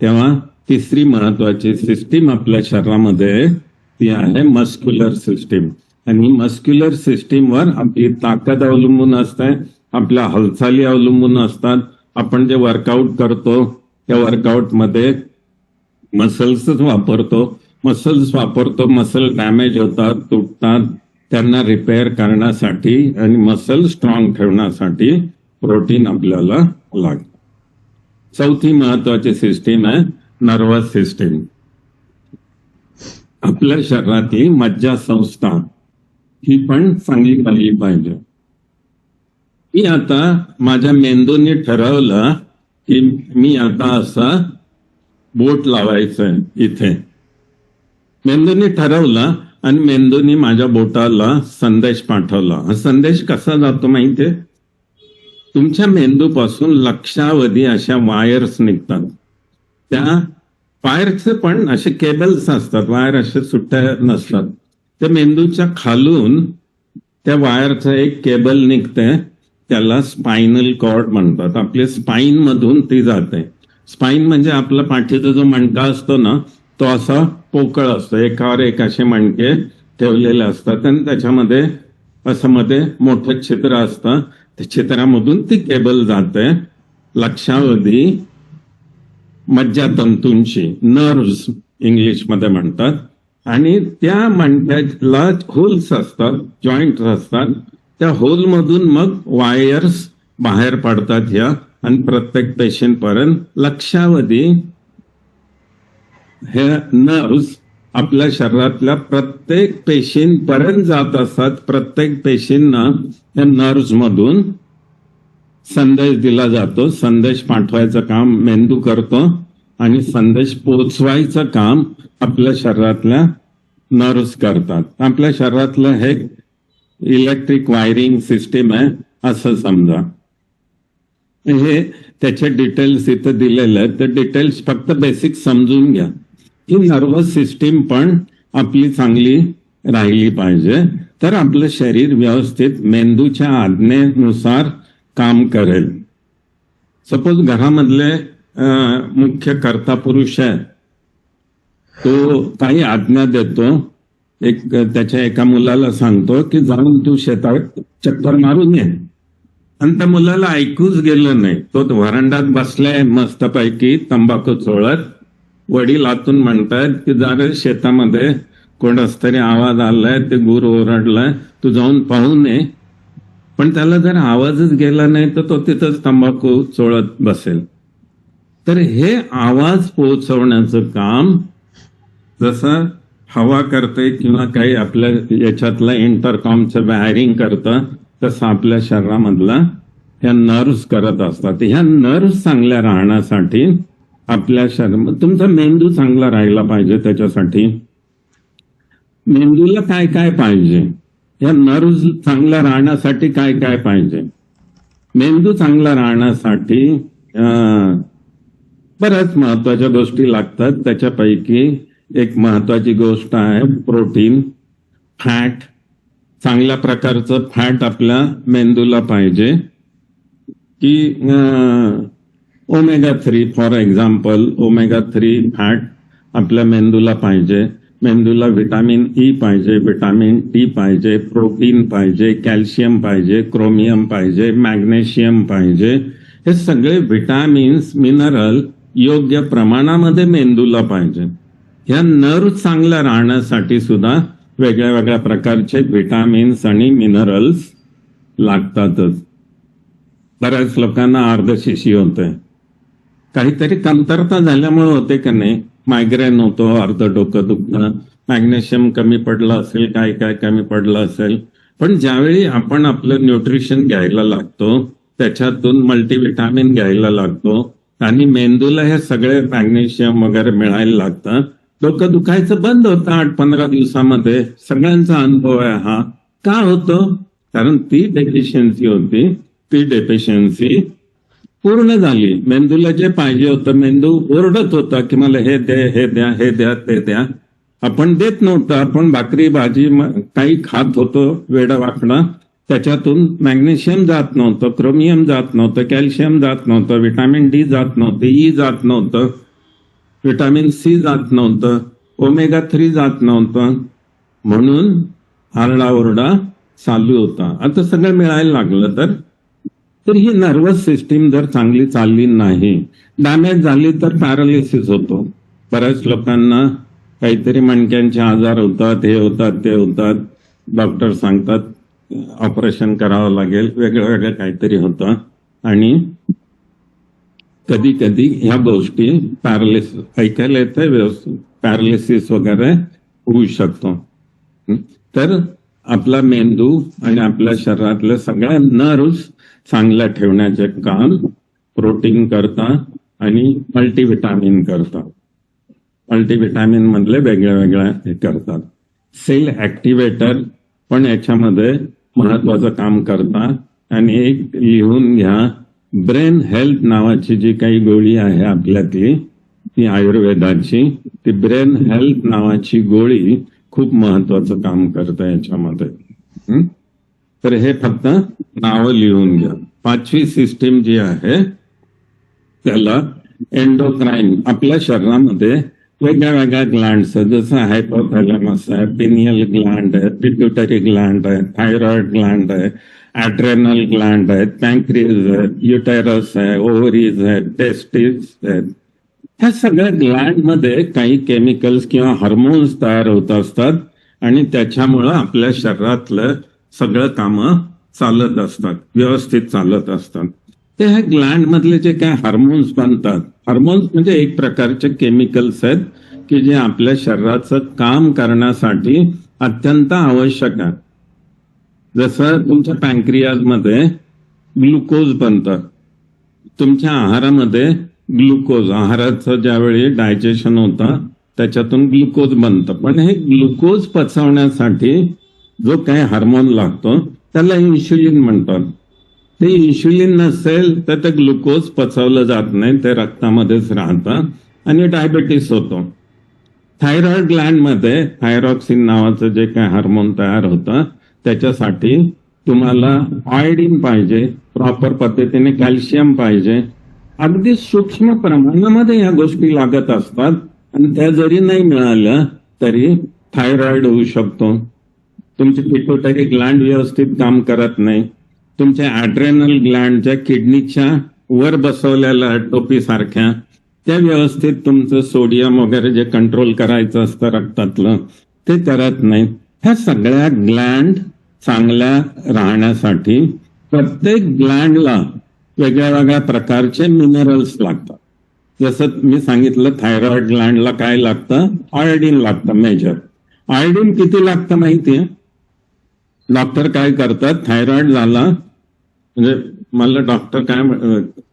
तेव्हा तिसरी महत्वाची सिस्टीम आपल्या शरीरामध्ये ती आहे मस्क्युलर सिस्टीम. आणि मस्क्युलर सिस्टीमवर आपली ताकद अवलंबून असते, आपल्या हालचाली अवलंबून असतात. आपण जे वर्कआउट करतो त्या वर्कआउटमध्ये मसल्सच वापरतो, मसल डॅमेज होतात, तुटतात, त्यांना रिपेअर करण्यासाठी आणि मसल स्ट्रॉंग ठेवण्यासाठी प्रोटीन आपल्याला लागतं. चौथी महत्वाची सिस्टीम आहे नर्वस सिस्टीम. आपल्या शरीरातील मज्जा संस्था ही पण चांगली झाली पाहिजे. मी आता माझ्या मेंदूने ठरवलं की मी आता असा बोट लावायचंय इथे. मेंदूने ठरवलं आणि मेंदूने माझ्या बोटाला संदेश पाठवला. हा संदेश कसा जातो माहितीये? तुमच्या मेंदूपासून लक्षावधी अशा वायर्स निघतात. त्या वायरचे पण असे केबल्स असतात, वायर असे सुट्ट्या नसतात. त्या मेंदूच्या खालून त्या वायरचं एक केबल निघते, त्याला स्पायनल कॉर्ड म्हणतात. आपल्या स्पाईन मधून ती जाते. स्पाईन म्हणजे आपला पाठीचा जो मणका असतो ना, तो असा पोकळ असतो, एकावर एक असे मणके ठेवलेले असतात आणि त्याच्यामध्ये असं मध्ये मोठं छिद्र असतं. त्या छिद्रामधून ती केबल जाते लक्षावधी मज्जातंतूंची, नर्व्स इंग्लिशमध्ये म्हणतात. आणि त्या मणक्याला होल्स असतात, जॉईंट्स असतात. त्या होलमधून मग वायर्स बाहेर पडतात ह्या आणि प्रत्येक पेशींपर्यंत लक्षावधी हे नर्व्स आपल्या शरीरातल्या प्रत्येक पेशींपर्यंत जात असतात. प्रत्येक पेशींना या नर्व्स मधून संदेश दिला जातो. संदेश पाठवायचं काम मेंदू करतो आणि संदेश पोचवायचं काम आपल्या शरीरातल्या नर्व्स करतात. आपल्या शरीरातलं हे इलेक्ट्रिक वायरिंग सिस्टीम आहे असं समजा. हे त्याचे डिटेल्स इथं दिलेले आहेत. ते डिटेल्स फक्त बेसिक समजून घ्या. ही नर्वस सिस्टीम पण आपली चांगली राहिली पाहिजे, तर आपलं शरीर व्यवस्थित मेंदूच्या आज्ञेनुसार काम करेल. सपोज घरामधले मुख्य कर्ता पुरुष आहे, तो काही आज्ञा देतो. त्याच्या एका मुलाला सांगतो की जाऊन तू शेतात चक्कर मारून ये, आणि त्या मुलाला ऐकूच गेलं नाही. तो व्हरांड्यात बसलाय मस्तपैकी तंबाखू चोळत. वडील आतून म्हणतात की जरा शेतामध्ये कोणाच तरी आवाज आलाय, ते गुर ओरडलाय, तू जाऊन पाहून ये. पण त्याला जर आवाजच गेला नाही तर तो तिथंच तंबाखू चोळत बसेल. तर हे आवाज पोहोचवण्याचं काम जसं हवा करते किंवा काही आपल्या याच्यातलं इंटरकॉमचं वायरिंग करतं, तसं आपल्या शरीरामधला ह्या नर्व्स करत असतात. ह्या नर्व्स चांगल्या राहण्यासाठी आपल्या शरीर, तुमचा मेंदू चांगला राहिला पाहिजे. त्याच्यासाठी मेंदूला काय काय पाहिजे, या नर्व्स चांगल्या राहण्यासाठी काय काय पाहिजे? मेंदू चांगला राहण्यासाठी बऱ्याच महत्वाच्या गोष्टी लागतात. त्याच्यापैकी एक महत्वाची गोष्ट आहे प्रोटीन, फॅट. चांगल्या प्रकारचं फॅट आपल्या मेंदूला पाहिजे. की omega 3 for example, omega 3 fat आपल्या मेंदूला पाहिजे. मेंदूला व्हिटॅमिन ई पाहिजे, व्हिटॅमिन डी पाहिजे, प्रोटीन पाहिजे, कॅल्शियम पाहिजे, क्रोमियम पाहिजे, मॅग्नेशियम पाहिजे. हे सगळे व्हिटॅमिन्स, मिनरल योग्य प्रमाणामध्ये मेंदूला पाहिजे. ह्या नर्व चांगल्या राहण्यासाठी सुद्धा वेगळ्या वेगळ्या प्रकारचे व्हिटॅमिन्स आणि मिनरल्स लागतातच. बऱ्याच लोकांना अर्धशिशी होते, काहीतरी कमतरता झाल्यामुळे होते का नाही. मायग्रेन होतो, अर्ध डोकं दुखणं, मॅग्नेशियम कमी पडलं असेल, काय काय कमी पडलं असेल. पण ज्यावेळी आपण आपलं न्यूट्रिशन घ्यायला लागतो, त्याच्यातून मल्टीव्हिटॅमिन घ्यायला लागतो आणि मेंदूला हे सगळे मॅग्नेशियम वगैरे मिळायला लागतं, डोकं दुखायचं बंद होतं 8-15 दिवसामध्ये. सगळ्यांचा अनुभव आहे हा. का होतो? कारण ती डेफिशियन्सी होती. ती डेफिशियन्सी पूर्ण झाली. मेंदूला जे पाहिजे होतं, मेंदू ओरडत होता की मला हे द्या, हे द्या, हे द्या, ते द्या. आपण देत नव्हतं, आपण भाकरी भाजी काही खात होतो वेडवाकडं, त्याच्यातून मॅग्नेशियम जात नव्हतं, क्रोमियम जात नव्हतं, कॅल्शियम जात नव्हतं, व्हिटॅमिन डी जात नव्हतं, ई जात नव्हतं, व्हिटॅमिन सी जात नव्हतं, ओमेगा 3 जात नव्हतं, म्हणून आरडाओरडा चालू होता. आता सगळं मिळायला लागलं तर ही नर्वस सिस्टीम जर चांगली चालली नाही, डॅमेज झाली तर पॅरालिसिस होतो. बऱ्याच लोकांना काहीतरी मणक्यांचे आजार होतात, हे होतात, ते होतात, डॉक्टर सांगतात ऑपरेशन करावं लागेल, वेगळं वेगळं काहीतरी होतं. आणि कधी कधी ह्या गोष्टी पॅरालिसिस ऐकायला येतं व्यवस्थित, पॅरालिसिस वगैरे होऊ शकतो. तर आपला मेंदू आणि आपल्या शरीरातल्या सगळ्या नर्व्स चांगल्या ठेवण्याचे काम प्रोटीन करतात आणि मल्टीव्हिटॅमिन करतात. मल्टीव्हिटॅमिन मधले वेगळ्या वेगळ्या हे करतात. सेल ऍक्टिव्हेटर पण याच्यामध्ये महत्वाचं काम करतात. आणि एक लिहून घ्या, ब्रेन हेल्थ नावाची जी काही गोळी आहे आपल्यातली, ती आयुर्वेदाची, ती ब्रेन हेल्थ नावाची गोळी खूप महत्वाचं काम करतं याच्यामध्ये. तर हे फक्त नावं लिहून घ्या. 5वी सिस्टीम जी आहे त्याला एंडोक्राईन. आपल्या शरीरामध्ये वेगळ्या वेगळ्या ग्लँड्स आहेत, जसं हायपोथॅलॅमस आहे, पिनियल ग्लँड आहे, पिट्युटरी ग्लँड आहे, थायरॉइड ग्लँड आहे, ॲड्रेनल ग्लँड आहेत, पॅन्क्रियाज आहे, युटेरस आहे, ओव्हरीज आहेत, टेस्टिस आहेत. ह्या सगळ्या ग्लँडमध्ये काही केमिकल्स किंवा हार्मोन्स तयार होत असतात आणि त्याच्यामुळं आपल्या शरीरातलं सगळं कामं चालत असतात, व्यवस्थित चालत असतात. ते ह्या ग्लँड मधले जे काय हार्मोन्स बनतात, हार्मोन्स म्हणजे एक प्रकारचे केमिकल्स आहेत की जे आपल्या शरीराचं काम करण्यासाठी अत्यंत आवश्यक आहे. जसं तुमच्या पॅन्क्रियाजमध्ये ग्लुकोज बनतं, तुमच्या आहारामध्ये ग्लुकोज, आहाराचं ज्यावेळी डायजेशन होतं त्याच्यातून ग्लुकोज बनतं. पण हे ग्लुकोज पचवण्यासाठी जो काही हार्मोन लागतो त्याला इन्शुलिन म्हणतात. ते इन्शुलिन नसेल तर ते ग्लुकोज पचवलं जात नाही, ते रक्तामध्येच राहतं आणि डायबेटीस होतो. थायरॉइड ग्लँडमध्ये थायरॉक्सिन नावाचं जे काय हार्मोन तयार होतं त्याच्यासाठी तुम्हाला आयोडीन पाहिजे, प्रॉपर पद्धतीने कॅल्शियम पाहिजे. अगदी सूक्ष्म प्रमाणामध्ये या गोष्टी लागत असतात आणि त्या जरी नाही मिळाल्या तरी थायरॉइड होऊ शकतो. तुमची पिट्युटरी ग्लँड व्यवस्थित काम करत नाही. तुमच्या ॲड्रेनल ग्लँड ज्या किडनीच्या वर बसवलेल्या टोपीसारख्या, त्या व्यवस्थित तुमचं सोडियम वगैरे जे कंट्रोल करायचं असतं रक्तातलं ते करत नाहीत. ह्या सगळ्या ग्लँड चांगल्या राहण्यासाठी प्रत्येक ग्लँडला वेगळ्या वेगळ्या प्रकारचे मिनरल्स लागतात. जसं मी सांगितलं थायरॉइड ग्लँडला काय लागतं, आयोडीन लागतं मेजर. आयोडीन किती लागतं माहितीये? डॉक्टर काय करतात, थायरॉइड झाला म्हणजे मला डॉक्टर काय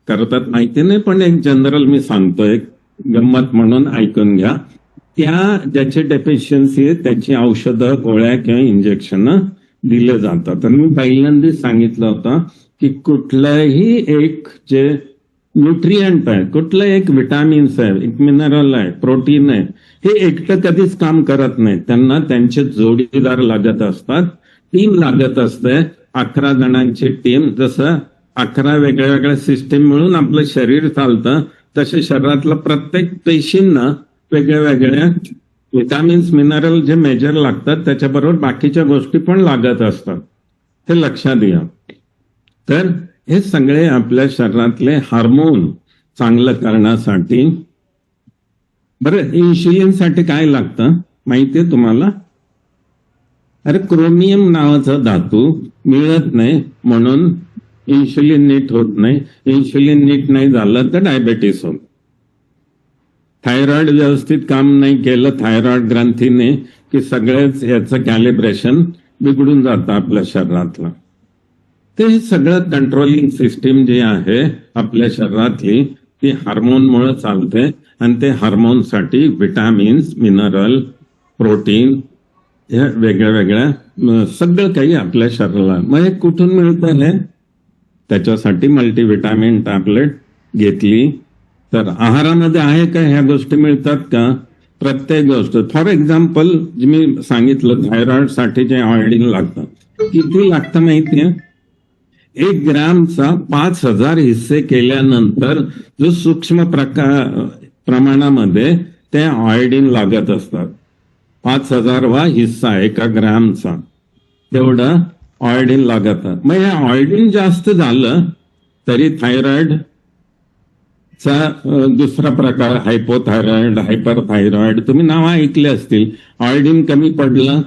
करतात माहिती नाही, पण एक जनरल मी सांगतो, एक गंमत म्हणून ऐकून घ्या. त्या ज्याची डेफिशियन्सी आहे त्याची औषधं, गोळ्या किंवा इंजेक्शन दिले जातात. आणि मी पहिल्यांदाच सांगितलं होतं की कुठलंही एक जे न्यूट्रिएंट आहे, कुठलं एक विटामिन्स आहे, एक मिनरल आहे, प्रोटीन आहे, हे एकटं कधीच काम करत नाही. त्यांना त्यांचे जोडीदार लागत असतात, टीम लागत असते. 11 जणांची टीम. जसं 11 वेगळ्या वेगळ्या सिस्टीम मिळून आपलं शरीर चालतं, तसे शरीरातलं प्रत्येक पेशींना वेगळ्या वेगळ्या विटामिन्स, मिनरल जे मेजर लागतात त्याच्याबरोबर बाकीच्या गोष्टी पण लागत असतात. हे लक्षात घ्या. तर हे सगळे आपल्या शरीरातले हार्मोन चांगलं करण्यासाठी. बरं, इन्शुलिनसाठी काय लागतं माहितीये तुम्हाला? अरे, क्रोमियम नावाचा धातू मिळत नाही म्हणून इन्शुलिन नीट होत नाही. इन्शुलिन नीट नाही झालं तर डायबेटीस होत. थायरॉइड व्यवस्थित काम नाही केलं थायरॉइड ग्रंथीने की सगळेच याचं कॅलिब्रेशन बिघडून जातं आपल्या शरीरातलं. ते सगळं कंट्रोलिंग सिस्टीम जी आहे आपल्या शरीरातली ती हार्मोनमुळे चालते. आणि ते हार्मोनसाठी विटामिन्स, मिनरल, प्रोटीन, ह्या वेगळ्या वेगळ्या सगळं काही आपल्या शरीराला. मग हे कुठून मिळतं? हे त्याच्यासाठी मल्टीव्हिटॅमिन टॅबलेट घेतली तर आहारामध्ये आहे का ह्या गोष्टी मिळतात का? प्रत्येक गोष्ट, फॉर एक्झाम्पल मी सांगितलं थायरॉइड साठी जे आयोडीन लागतं, किती लागतं माहितीये? 1 ग्रॅमचा 5000 हिस्से केल्यानंतर जो सूक्ष्म प्रमाणामध्ये ते आयोडीन लागत असतात. 5000वा हिस्सा 1 ग्रॅमचा, तेवढं आयोडीन लागत. मग हे आयोडीन जास्त झालं तरी थायरॉइड चा दुसरा प्रकार हायपोथायरॉइड, हायपरथायरॉइड, तुम्ही नावं ऐकले असतील. आयोडीन कमी पडलं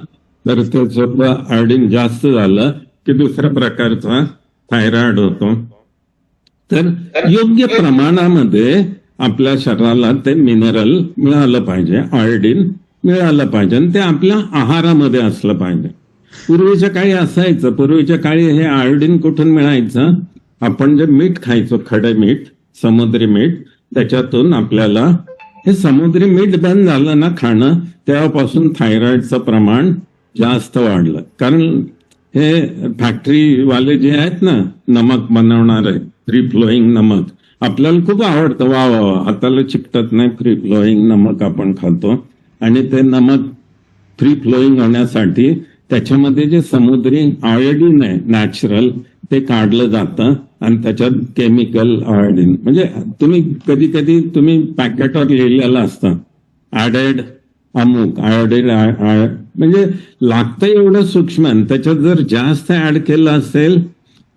तर त्याचं आयोडीन जास्त झालं की दुसऱ्या प्रकारचा थायरॉइड होतो. तर योग्य प्रमाणामध्ये आपल्या शरीराला ते मिनरल मिळालं पाहिजे, आयोडीन मिळालं पाहिजे, आणि ते आपल्या आहारामध्ये असलं पाहिजे. पूर्वीच्या काळी असायचं, पूर्वीच्या काळी हे आयोडीन कुठून मिळायचं? आपण जे मीठ खायचो, खडे मीठ, समुद्री मीठ, त्याच्यातून आपल्याला हे समुद्री मीठ बंद झालं ना खाणं, तेव्हापासून थायरॉइडचं प्रमाण जास्त वाढलं. कारण हे फॅक्टरीवाले जे आहेत ना, नमक बनवणारे, फ्री फ्लोईंग नमक, आपल्याला खूप आवडतं. वा वा, हाताला चिकटत नाही, फ्री फ्लोईंग नमक आपण खातो. आणि ते नमक फ्री फ्लोईंग होण्यासाठी त्याच्यामध्ये जे समुद्री आयोडीन आहे नॅचरल, ते काढलं जातं आणि त्याच्यात केमिकल आयोडीन, म्हणजे तुम्ही कधी कधी तुम्ही पॅकेटवर लिहिलेलं असतं ऍडेड अमुक आयोडीन, म्हणजे लागतं एवढं सूक्ष्म. त्याच्यात जर जास्त ऍड केलं असेल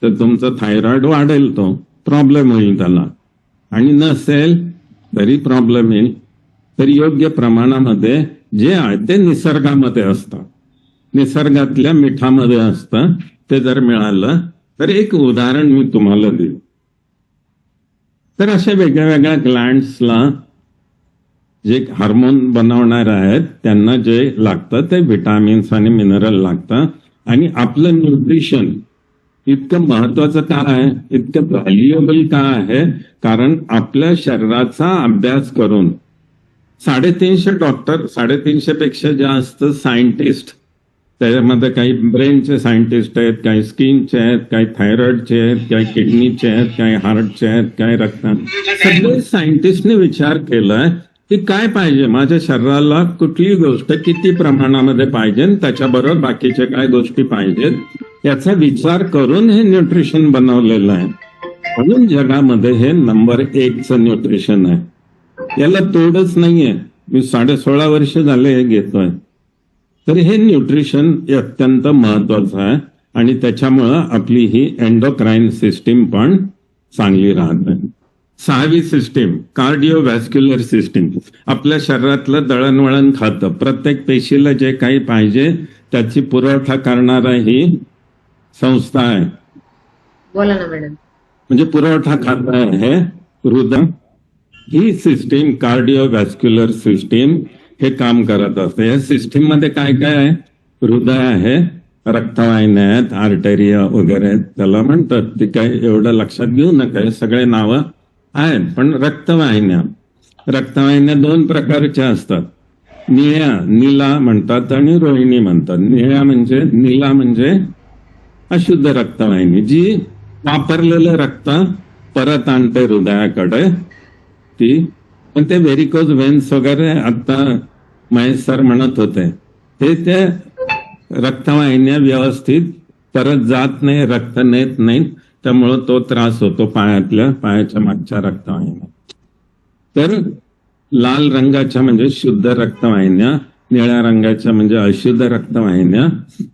तर तुमचं थायरॉइड वाढेल, तो प्रॉब्लेम होईल त्याला, आणि नसेल तरी प्रॉब्लेम येईल. तर योग्य प्रमाणामध्ये जे आहे ते निसर्गामध्ये असतं, निसर्गातल्या मिठामध्ये असतं, ते जर मिळालं तर. एक उदाहरण मी तुम्हाला देईन. तर अशा वेगळ्या वेगळ्या ग्लँड्सला जे हार्मोन बनवणार आहेत त्यांना जे लागतं ते विटामिन्स आणि मिनरल लागतं. आणि आपलं न्यूट्रिशन इतकं महत्वाचं का आहे, इतकं व्हॅल्युएबल का आहे? कारण आपल्या शरीराचा अभ्यास करून 350 डॉक्टर, 350 पेक्षा जास्त सायंटिस्ट, त्याच्यामध्ये काही ब्रेनचे सायंटिस्ट आहेत, काही स्किनचे आहेत, काही थायरॉइडचे आहेत, काही किडनीचे आहेत, काही हार्टचे आहेत, काही रक्त, सगळे सायंटिस्टने विचार केलाय की काय पाहिजे माझ्या शरीराला, कुठली गोष्ट किती प्रमाणामध्ये पाहिजे, त्याच्याबरोबर बाकीच्या काय गोष्टी पाहिजेत, याचा विचार करून हे न्यूट्रिशन बनवलेलं आहे. म्हणून जगामध्ये हे नंबर 1चं न्यूट्रिशन आहे. याला तोडच नाहीये. मी 16.5 वर्ष झाले हे घेतोय. तर हे न्यूट्रिशन अत्यंत महत्वाचं आहे आणि त्याच्यामुळं आपली ही एंडोक्राइन सिस्टीम पण चांगली राहते. 6वी सिस्टीम कार्डिओव्हॅस्क्युलर सिस्टीम, आपल्या शरीरातलं दळणवळण खातं, प्रत्येक पेशीला जे काही पाहिजे त्याची पुरवठा करणारा ही संस्था आहे. बोला ना मॅडम. म्हणजे पुरवठा खातं आहे हे हृदय. ही सिस्टीम कार्डिओव्हॅस्क्युलर सिस्टीम हे काम करत असते. या सिस्टीम मध्ये काय काय आहे? हृदय आहे, रक्तवाहिन्या आहेत, आर्टेरिया वगैरे त्याला म्हणतात. ते काय एवढं लक्षात घेऊ नका, हे सगळे नावं आहेत. पण रक्तवाहिन्या 2 प्रकारच्या असतात. नीला म्हणतात आणि रोहिणी म्हणतात. नीला म्हणजे अशुद्ध रक्तवाहिनी, जी वापरलेलं रक्त परत आणते हृदयाकडे ती. पण ते व्हेरिकोज व्हेन्स वगैरे आता महेश सर म्हणत होते, ते त्या रक्तवाहिन्या व्यवस्थित परत जात नाही, रक्त नेत नाही, त्यामुळं तो त्रास होतो पायाच्या मागच्या रक्तवाहिन्या. तर लाल रंगाच्या म्हणजे शुद्ध रक्तवाहिन्या, निळ्या रंगाच्या म्हणजे अशुद्ध रक्तवाहिन्या.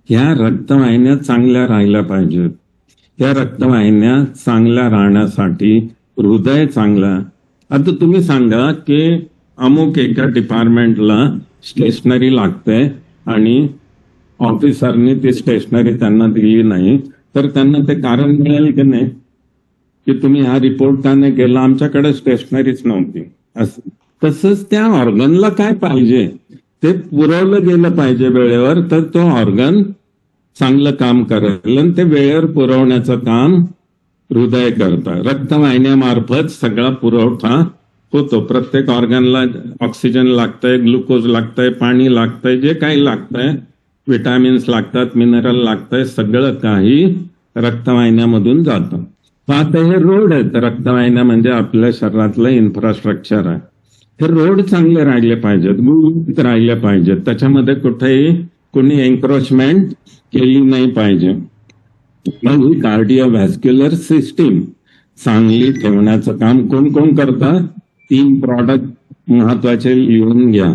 ह्या रक्तवाहिन्या चांगल्या राहिल्या पाहिजेत. ह्या रक्तवाहिन्या चांगल्या राहण्यासाठी हृदय चांगलं. आता तुम्ही सांगा की अमुक एका डिपार्टमेंटला स्टेशनरी लागते आणि ऑफिसरनी ती स्टेशनरी त्यांना दिली नाही, तर त्यांना ते कारण मिळेल की नाही की तुम्ही हा रिपोर्ट का नाही केला, आमच्याकडे स्टेशनरीच नव्हती. असं तसंच त्या ऑर्गनला काय पाहिजे ते पुरवलं गेलं पाहिजे वेळेवर, तर तो ऑर्गन चांगलं काम करेल. आणि ते वेळेवर पुरवण्याचं काम हृदय करतं. रक्तवाहिन्यामार्फत सगळा पुरवठा होतो. प्रत्येक ऑर्गनला ऑक्सिजन लागतंय, ग्लुकोज लागतंय, पाणी लागतंय, जे काही लागतंय, विटामिन्स लागतात, मिनरल लागतंय, सगळं काही रक्तवाहिन्यामधून जातं. आता हे रोड आहेत. रक्तवाहिन्या म्हणजे आपल्या शरीरातलं इन्फ्रास्ट्रक्चर आहे. हे रोड चांगले राहिले पाहिजेत, गुळगुळीत राहिले पाहिजेत, त्याच्यामध्ये कुठेही कोणी एन्क्रोचमेंट केली नाही पाहिजे. मग ही कार्डिओव्हॅस्क्युलर सिस्टीम चांगली ठेवण्याचं काम कोण कोण करतं? 3 प्रॉडक्ट महत्वाचे लिहून घ्या,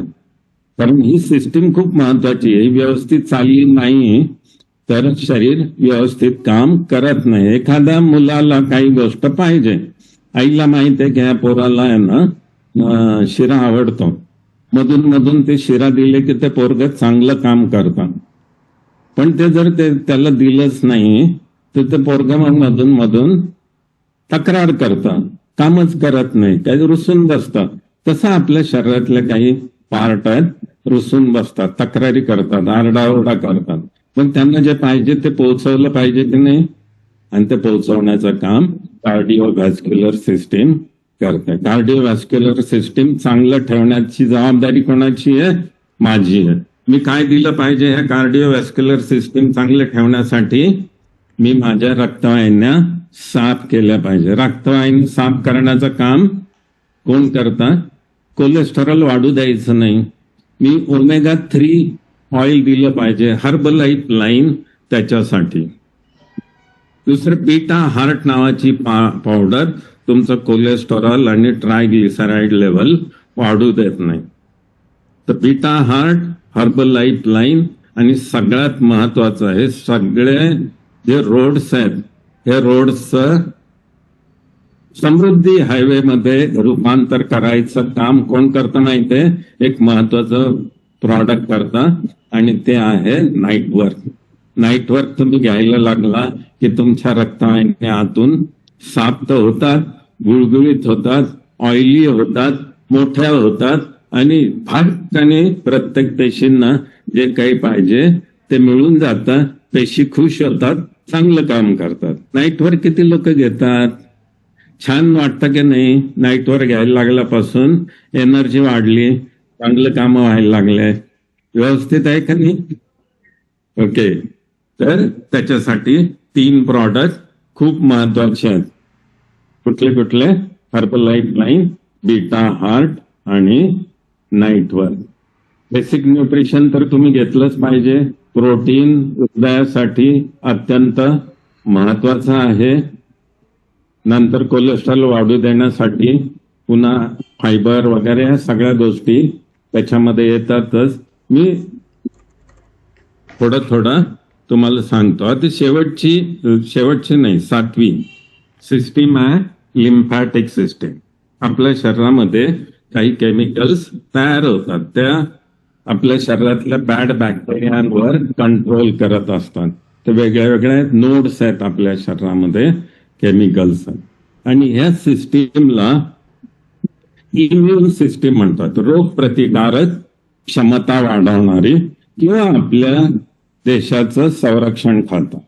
कारण ही सिस्टीम खूप महत्वाची आहे. ही व्यवस्थित चालली नाही तर शरीर व्यवस्थित काम करत नाही. एखाद्या मुलाला काही गोष्ट पाहिजे, आईला माहित आहे की ह्या पोराला आहे ना शिरा आवडतो, मधून मधून ते शिरा दिले की ते पोरग चांगलं काम करतं. पण ते जर त्याला दिलंच नाही तर ते पोरग मग मधून मधून तक्रार करतं, कामच करत नाही, काही रुसून बसतं. तसं आपल्या शरीरातले काही पार्ट आहेत, रुसून बसतात, तक्रारी करतात, आरडाओरडा करतात. पण त्यांना जे पाहिजे ते पोहोचवलं पाहिजे की नाही, आणि ते पोहोचवण्याचं काम कार्डिओव्हॅस्क्युलर सिस्टीम करते. कार्डिओव्हॅस्क्युलर सिस्टीम चांगलं ठेवण्याची जबाबदारी कोणाची आहे? माझी आहे. मी काय दिलं पाहिजे ह्या कार्डिओव्हॅस्क्युलर सिस्टीम चांगले ठेवण्यासाठी? मी माझ्या रक्तवाहिन्या साफ केल्या पाहिजे. रक्तवाहिनी साफ करण्याचं काम कोण करतात? कोलेस्टेरॉल वाढू द्यायचं नाही. मी ओमेगा 3 ऑइल दिलं पाहिजे, हर्बलाइफ लाईन त्याच्यासाठी. दुसरं बीटा हार्ट नावाची पावडर तुमचं कोलेस्टेरॉल आणि ट्रायग्लिसराईड लेवल वाढू देत नाही. तर बीटा हार्ट, हर्बलाइफ लाईन, आणि सगळ्यात महत्वाचं आहे, सगळे जे रोड्स आहेत हे रोड्सचं समृद्धी हायवे मध्ये रूपांतर करायचं काम कोण करतं माहितीये? एक महत्वाचं प्रॉडक्ट करतं, आणि ते आहे नाईट वर्क. नाईट वर्क तुम्ही घ्यायला लागला की तुमच्या रक्तवाहिन्या आतून साफ तर होतात, गुळगुळीत होतात, ऑइली होतात, मोठ्या होतात, आणि फाटकाने प्रत्येक पेशींना जे काही पाहिजे ते मिळून जातं. पेशी खुश होतात, चांगलं काम करतात. नाईट वर्क किती लोक घेतात? छान वाटतं की नाही? नाईट वर्क घ्यायला लागल्यापासून एनर्जी वाढली, चांगलं काम व्हायला लागले, व्यवस्थित आहे का नाही? ओके. तर त्याच्यासाठी 3 प्रॉडक्ट खूप महत्वाचे आहेत. कुठले कुठले? हर्बलाइफ लाईन, बीटा हार्ट आणि नाईट वर्क. बेसिक न्यूट्रिशन तर तुम्ही घेतलंच पाहिजे. प्रोटीन हृदयासाठी अत्यंत महत्वाचं आहे. नंतर कोलेस्ट्रॉल वाढू देण्यासाठी पुन्हा फायबर वगैरे ह्या सगळ्या गोष्टी त्याच्यामध्ये येतातच. मी थोडं थोडं तुम्हाला सांगतो. आता शेवटची नाही, 7वी सिस्टीम आहे लिम्फॅटिक सिस्टीम. आपल्या शरीरामध्ये काही केमिकल्स तयार होतात, त्या आपल्या शरीरातल्या बॅड बॅक्टेरियांवर कंट्रोल करत असतात. ते वेगळ्या वेगळ्या नोड्स आहेत आपल्या शरीरामध्ये, केमिकल्स. आणि ह्या सिस्टीमला इम्युन सिस्टीम म्हणतात. रोग प्रतिकारक क्षमता वाढवणारी किंवा आपल्या देशाचं संरक्षण करतात,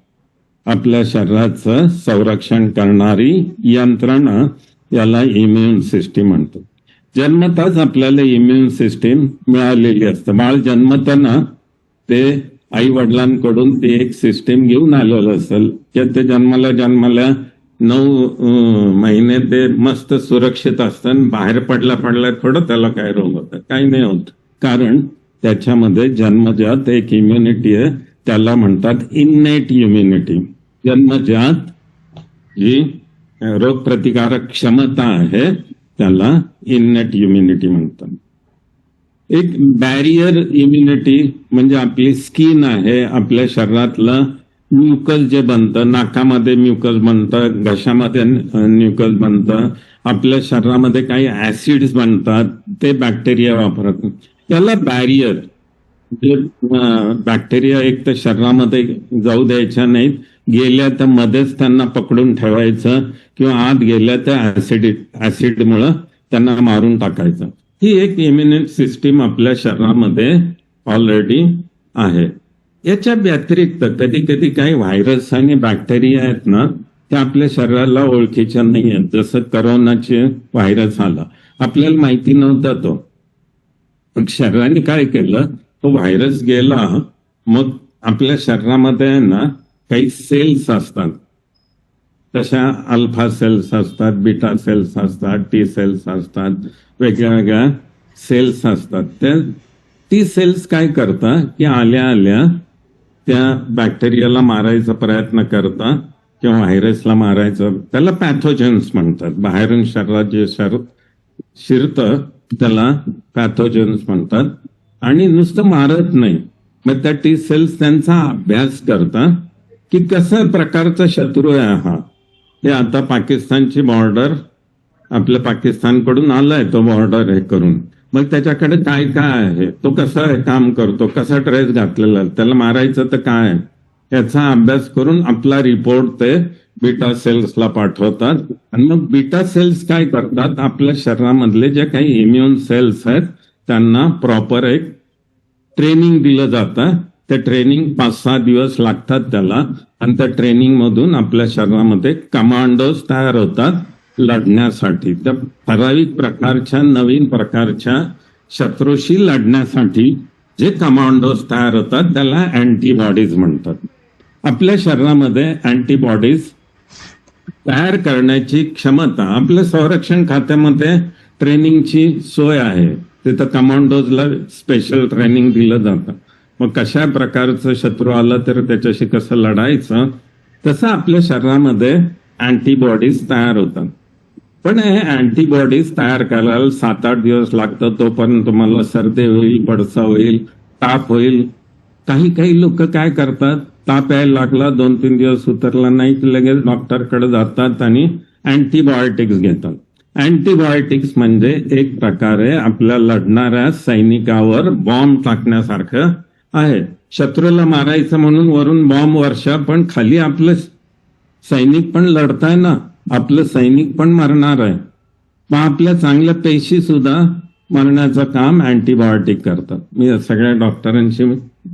आपल्या शरीराचं संरक्षण करणारी यंत्रणा याला इम्युन सिस्टीम म्हणतात. जन्मताच आपल्याला इम्युन सिस्टीम मिळालेली असते. बाळ जन्मताना ते आई वडिलांकडून ते एक सिस्टीम घेऊन आलेलं असेल की ते जन्माला 9 महिने ते मस्त सुरक्षित असतं. बाहेर पडल्या थोडं त्याला काय रोग होतात? काही नाही होत, कारण त्याच्यामध्ये जन्मजात एक इम्युनिटी आहे, त्याला म्हणतात इन्नेट इम्युनिटी. जन्मजात जी रोगप्रतिकारक क्षमता आहे त्याला इन्नेट इम्युनिटी म्हणतात. एक बॅरियर इम्युनिटी म्हणजे आपली स्किन आहे, आपल्या शरीरातलं म्युकस जे बनतं, नाकामध्ये म्युकस बनतं, घशामध्ये म्युकस बनतं, आपल्या शरीरामध्ये काही ऍसिड्स बनतात, ते बॅक्टेरिया वापरतात. याला बॅरियर, जे बॅक्टेरिया एक तर शरीरामध्ये जाऊ द्यायच्या नाहीत, गेल्या तर मध्येच त्यांना पकडून ठेवायचं, किंवा आत गेल्या तर ऍसिडमुळं त्यांना मारून टाकायचं. ही एक इम्युनिटी सिस्टीम आपल्या शरीरामध्ये ऑलरेडी आहे. याच्या व्यतिरिक्त कधी कधी काही व्हायरस आणि बॅक्टेरिया आहेत ना, ते आपल्या शरीराला ओळखीच्या नाही आहेत. जसं करोनाचे व्हायरस आला, आपल्याला माहिती नव्हता तो, पण शरीराने काय केलं, तो व्हायरस गेला, मग आपल्या शरीरामध्ये ना काही सेल्स असतात, तशा अल्फा सेल्स असतात, बीटा सेल्स असतात, टी सेल्स असतात, वेगळ्या वेगळ्या सेल्स असतात त्या टी सेल्स काय करतात की आल्या आल्या त्या बॅक्टेरियाला मारायचा प्रयत्न करतात किंवा व्हायरसला मारायचं, त्याला पॅथोजन्स म्हणतात. बाहेरून शरीरात जे शिरतं त्याला पॅथोजन्स म्हणतात. आणि नुसतं मारत नाही, मग त्या टी सेल्स त्यांचा अभ्यास करतात की कशा प्रकारचा शत्रू आहे हा. हे आता पाकिस्तानची बॉर्डर आपल्या पाकिस्तानकडून आलाय तो बॉर्डर हे करून, मग त्याच्याकडे काय काय आहे, तो कसा काम करतो, कसा ड्रेस घातलेला, त्याला मारायचं तर काय, याचा अभ्यास करून आपला रिपोर्ट ते बीटा सेल्सला पाठवतात. आणि मग बीटा सेल्स काय करतात, आपल्या शरीरामधले जे काही इम्युन सेल्स आहेत त्यांना प्रॉपर एक ट्रेनिंग दिलं जातं. ते ट्रेनिंग 5-6 दिवस लागतात त्याला, आणि त्या ट्रेनिंग मधून आपल्या शरीरामध्ये कमांडोज तयार होतात लढण्यासाठी. त्या ठराविक प्रकारच्या नवीन प्रकारच्या शत्रूशी लढण्यासाठी जे कमांडोज तयार होतात त्याला अँटीबॉडीज म्हणतात. आपल्या शरीरामध्ये अँटीबॉडीज तयार करण्याची क्षमता, आपल्या संरक्षण खात्यामध्ये ट्रेनिंगची सोय आहे. तिथं कमांडोजला स्पेशल ट्रेनिंग दिलं जातं. मग कशा प्रकारचं शत्रू आलं तर त्याच्याशी कसं लढायचं, तसं आपल्या शरीरामध्ये अँटीबॉडीज तयार होतात. पण हे अँटीबॉडीज तयार करायला 7-8 दिवस लागतात. तोपर्यंत तुम्हाला सर्दी होईल, पडसा होईल, ताप होईल. काही लोक काय करतात, ताप यायला लागला 2-3 दिवस उतरला नाही की लगेच डॉक्टरकडे जातात आणि अँटीबायोटिक्स घेतात. अँटीबायोटिक्स म्हणजे एक प्रकारे आपल्या लढणाऱ्या सैनिकावर बॉम्ब टाकण्यासारखं आहे. शत्रूला मारायचं म्हणून वरून बॉम्ब वर्षा, पण खाली आपलं सैनिक पण लढताय ना, आपलं सैनिक पण मरणार आहे. मग आपल्या चांगल्या पेशी सुद्धा मरण्याचं काम अँटीबायोटिक करतात. मी सगळ्या डॉक्टरांची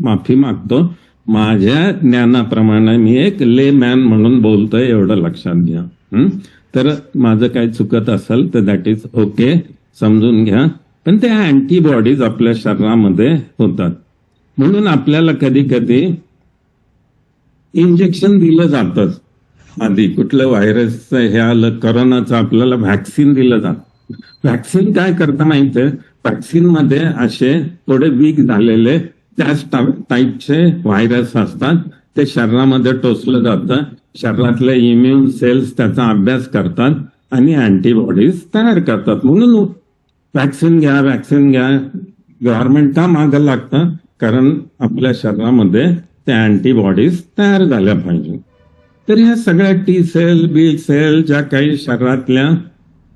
माफी मागतो, माझ्या ज्ञानाप्रमाणे मी एक ले मॅन म्हणून बोलतोय, एवढं लक्षात घ्या. तर माझं काही चुकत असेल तर दॅट इज ओके, समजून घ्या. पण त्या अँटीबॉडीज आपल्या शरीरामध्ये होतात. म्हणून आपल्याला कधी कधी इंजेक्शन दिलं जातं. आधी कुठलं व्हायरसचं हे आलं, करोनाचं, आपल्याला व्हॅक्सिन दिलं जातं. व्हॅक्सिन काय करतं माहितीये, व्हॅक्सिन मध्ये असे थोडे वीक झालेले त्याच टाईपचे व्हायरस असतात, ते शरीरामध्ये टोचलं जातं. शरीरातले इम्युन सेल्स त्याचा अभ्यास करतात आणि अँटीबॉडीज तयार करतात. म्हणून व्हॅक्सिन घ्या, व्हॅक्सिन घ्या. गव्हर्नमेंट का मागं लागतं, कारण आपल्या शरीरामध्ये त्या अँटीबॉडीज तयार झाल्या पाहिजे. तर ह्या सगळ्या टी सेल, बी सेल, ज्या काही शरीरातल्या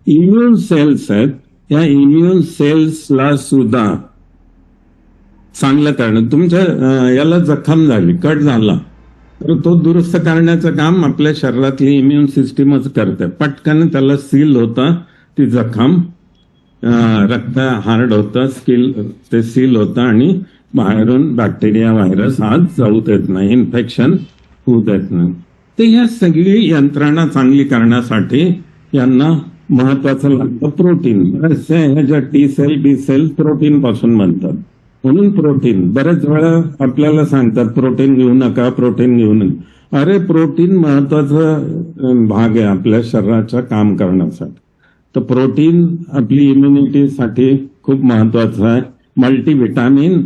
इम्युन सेल्स आहेत, या इम्युन सेल्सला सुद्धा चांगलं करणं. तुमच्या याला जखम झाली, कट झाला, तर तो दुरुस्त करण्याचं काम आपल्या शरीरातली इम्युन सिस्टीमच करते. पटकन त्याला सील होतं, ती जखम, रक्त हार्ड होतं, ते सील होतं आणि बाहेरून बॅक्टेरिया, व्हायरस आत जाऊ देत नाही, इन्फेक्शन होऊ देत नाही. तर ह्या सगळी यंत्रणा चांगली करण्यासाठी यांना महत्वाचं लागतं प्रोटीन. ह्या ज्या टी सेल, बी सेल प्रोटीन पासून बनतात. म्हणून प्रोटीन बरेच वेळा आपल्याला सांगतात प्रोटीन घेऊ नका, प्रोटीन घेऊ नका. अरे प्रोटीन महत्वाचा भाग आहे आपल्या शरीराचं काम करण्यासाठी. तर प्रोटीन आपली इम्युनिटीसाठी खूप महत्वाचं आहे. मल्टीव्हिटॅमिन,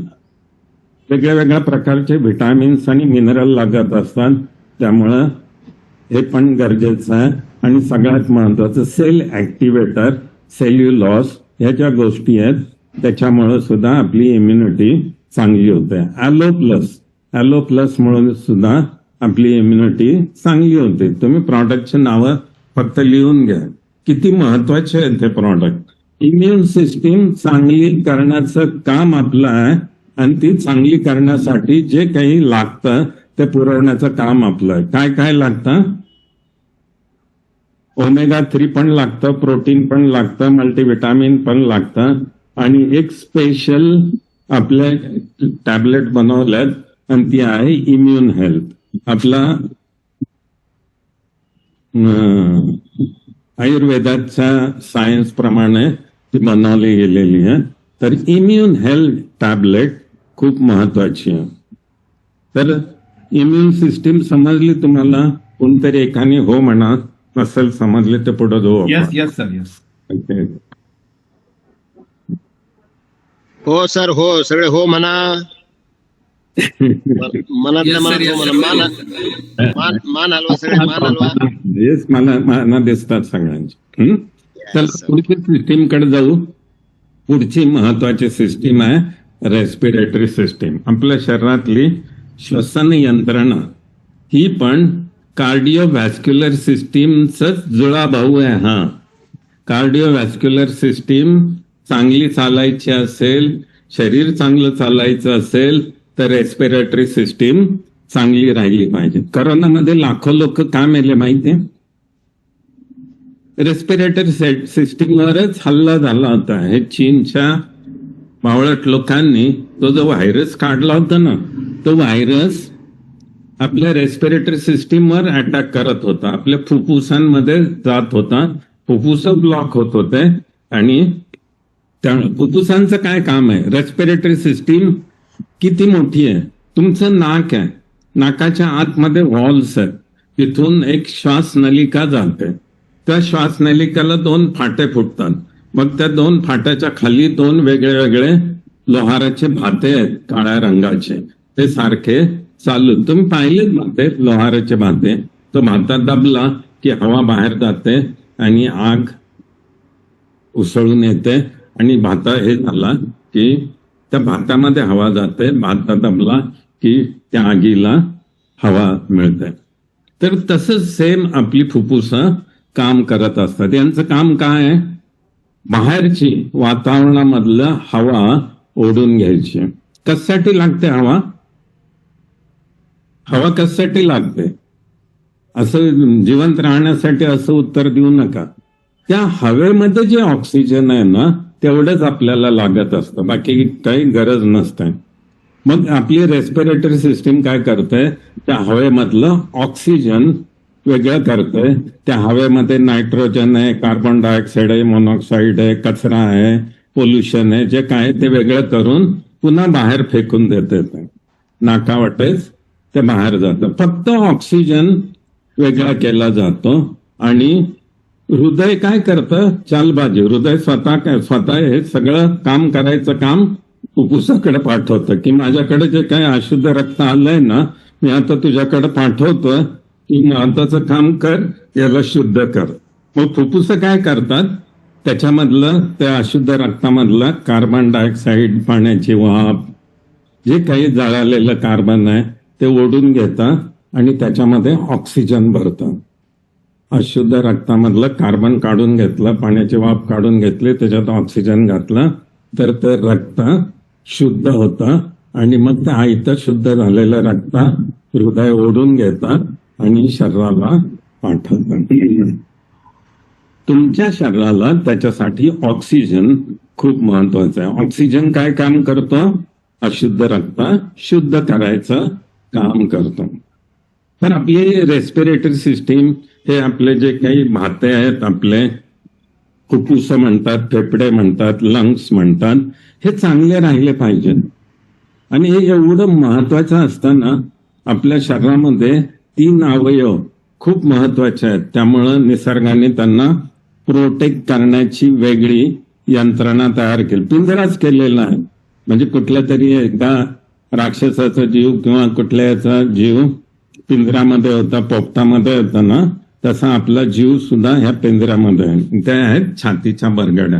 वेगळ्या वेगळ्या प्रकारचे व्हिटॅमिन्स आणि मिनरल लागत असतात, त्यामुळं हे पण गरजेचं आहे. आणि सगळ्यात महत्वाचं सेल ऍक्टिव्हेटर, सेल्युलॉस, ह्या ज्या गोष्टी आहेत त्याच्यामुळे सुद्धा आपली इम्युनिटी चांगली होते. ॲलो प्लस म्हणून सुद्धा आपली इम्युनिटी चांगली होते. तुम्ही प्रॉडक्टचे नावं फक्त लिहून घ्या, किती महत्वाचे आहेत ते प्रॉडक्ट. इम्युन सिस्टीम चांगली करण्याचं काम आपलं आहे, आणि ती चांगली करण्यासाठी जे काही लागतं ते पुरवण्याचं काम आपलं आहे. काय काय लागतं, ओमेगा 3 पण लागतं, प्रोटीन पण लागतं, मल्टीव्हिटॅमिन पण लागतं, आणि एक स्पेशल आपले टॅबलेट बनवल्यात, आणि ती आहे इम्युन हेल्थ. आपला आयुर्वेदाच्या सायन्स प्रमाणे ती बनवली गेलेली आहे. तर इम्युन हेल्थ टॅबलेट खूप महत्वाची आहे. तर इम्युन सिस्टीम समजली तुम्हाला? कोणतरी एकाने हो म्हणा, नसेल समजले तर पुढे जाऊ. Yes, sir. Yes. Okay. हो सर, हो सगळे हो म्हणा. मनात Yes, मनात sir, हो yes, म्हणा. sir. मान हलवा सगळे, मान हलवा. हेच मला दिसतात सगळ्यांचे. तर sir. पुढची सिस्टीम कडे जाऊ. पुढची महत्वाची सिस्टीम आहे रेस्पिरेटरी सिस्टीम. आपल्या शरीरातली श्वसन यंत्रणा ही पण कार्डिओव्हॅस्क्युलर सिस्टीमचाच जुळा भाऊ आहे. हा कार्डिओव्हॅस्क्युलर सिस्टीम चांगली चालायची असेल, शरीर चांगलं चालायचं असेल तर रेस्पिरेटरी सिस्टीम चांगली राहिली पाहिजे. करोनामध्ये लाखो लोक का मेले माहितीये? रेस्पिरेटरी सिस्टीमवरच हल्ला झाला होता. हे चीनच्या मावळट लोकांनी तो जो व्हायरस काढला होता ना, तो व्हायरस आपल्या रेस्पिरेटरी सिस्टीमवर अटॅक करत होता, आपल्या फुफ्फुसांमध्ये जात होता, फुफ्फुस ब्लॉक होत होते. आणि त्या फुफ्फुसांचं काय काम आहे? रेस्पिरेटरी सिस्टीम किती मोठी आहे? तुमचं नाक आहे, नाकाच्या आतमध्ये व्हॉल्व्स आहेत, तिथून एक श्वास नलिका जाते. त्या श्वास नलिकाला 2 फाटे फुटतात. मग त्या 2 फाट्याच्या खाली 2 वेगळे वेगळे लोहाराचे भाते आहेत काळ्या रंगाचे, ते सारखे चालू. तुम्ही पाहिलेत ना ते लोहाराचे भाते? तो भाता दाबला की हवा बाहेर जाते आणि आग उसळून येते आणि भाता हे झाला की त्या भातामध्ये हवा जाते, भाता दाबला की त्या आगीला हवा मिळते. तर तसंच सेम आपली फुफ्फुसं काम करत असतात. यांचं काम काय आहे? बाहेरची वातावरणामधलं हवा ओढून घ्यायची. कशासाठी लागते हवा? हवा कशासाठी लागते असं जिवंत राहण्यासाठी असं उत्तर देऊ नका. त्या हवेमध्ये जे ऑक्सिजन आहे ना, तेवढंच आपल्याला लागत असतं, बाकी काही गरज नसते. मग आपली रेस्पिरेटरी सिस्टीम काय करते? त्या हवेमधलं ऑक्सिजन वेगळं करते. त्या हवेमध्ये नायट्रोजन आहे, कार्बन डायऑक्साईड आहे, मोनॉक्साईड आहे, कचरा आहे, पोल्युशन आहे, जे काय ते वेगळं करून पुन्हा बाहेर फेकून देते. नाकावाटेच ते बाहेर जातं. फक्त ऑक्सिजन वेगळा केला जातो. आणि हृदय काय करतं? चालबाजी. हृदय स्वतः हे सगळं काम करायचं काम फुफ्फुसाकडे पाठवतं की माझ्याकडे जे काही अशुद्ध रक्त आलंय ना, मी आता तुझ्याकडे पाठवतोय की महत्वाचं काम कर, याला शुद्ध कर. मग फुफ्फुस काय करतात? त्याच्यामधलं त्या अशुद्ध रक्तामधलं कार्बन डायऑक्साईड, पाण्याची वाफ, जे काही जळालेलं कार्बन आहे ते ओढून घेतात आणि त्याच्यामध्ये ऑक्सिजन भरतं. अशुद्ध रक्तामधलं कार्बन काढून घेतलं, पाण्याची वाफ काढून घेतली, त्याच्यात ऑक्सिजन घातलं तर ते रक्त शुद्ध होतं. आणि मग ते आयतं शुद्ध झालेलं रक्त हृदय ओढून घेतात आणि शरीराला पाठवतात. तुमच्या शरीराला त्याच्यासाठी ऑक्सिजन खूप महत्वाचं आहे. ऑक्सिजन काय काम करतो? अशुद्ध रक्त शुद्ध करायचं काम करतो. तर आपली रेस्पिरेटरी सिस्टीम हे आपले जे काही भाते आहेत, आपले फुफ्फुस म्हणतात, फेफडे म्हणतात, लंग्स म्हणतात, हे चांगले राहिले पाहिजेत. आणि हे एवढं महत्वाचं असताना आपल्या शरीरामध्ये 3 अवयव खूप महत्वाचे आहेत. त्यामुळं निसर्गाने त्यांना प्रोटेक्ट करण्याची वेगळी यंत्रणा तयार केली, पिंजराच केलेला आहे. म्हणजे कुठल्या तरी एका राक्षसाचा जीव किंवा कुठल्याचा जीव पिंजरामध्ये होता, पोपटामध्ये होता ना, तसा आपला जीव सुद्धा ह्या पिंजऱ्यामध्ये आहे. त्या आहेत छातीच्या बरगड्या.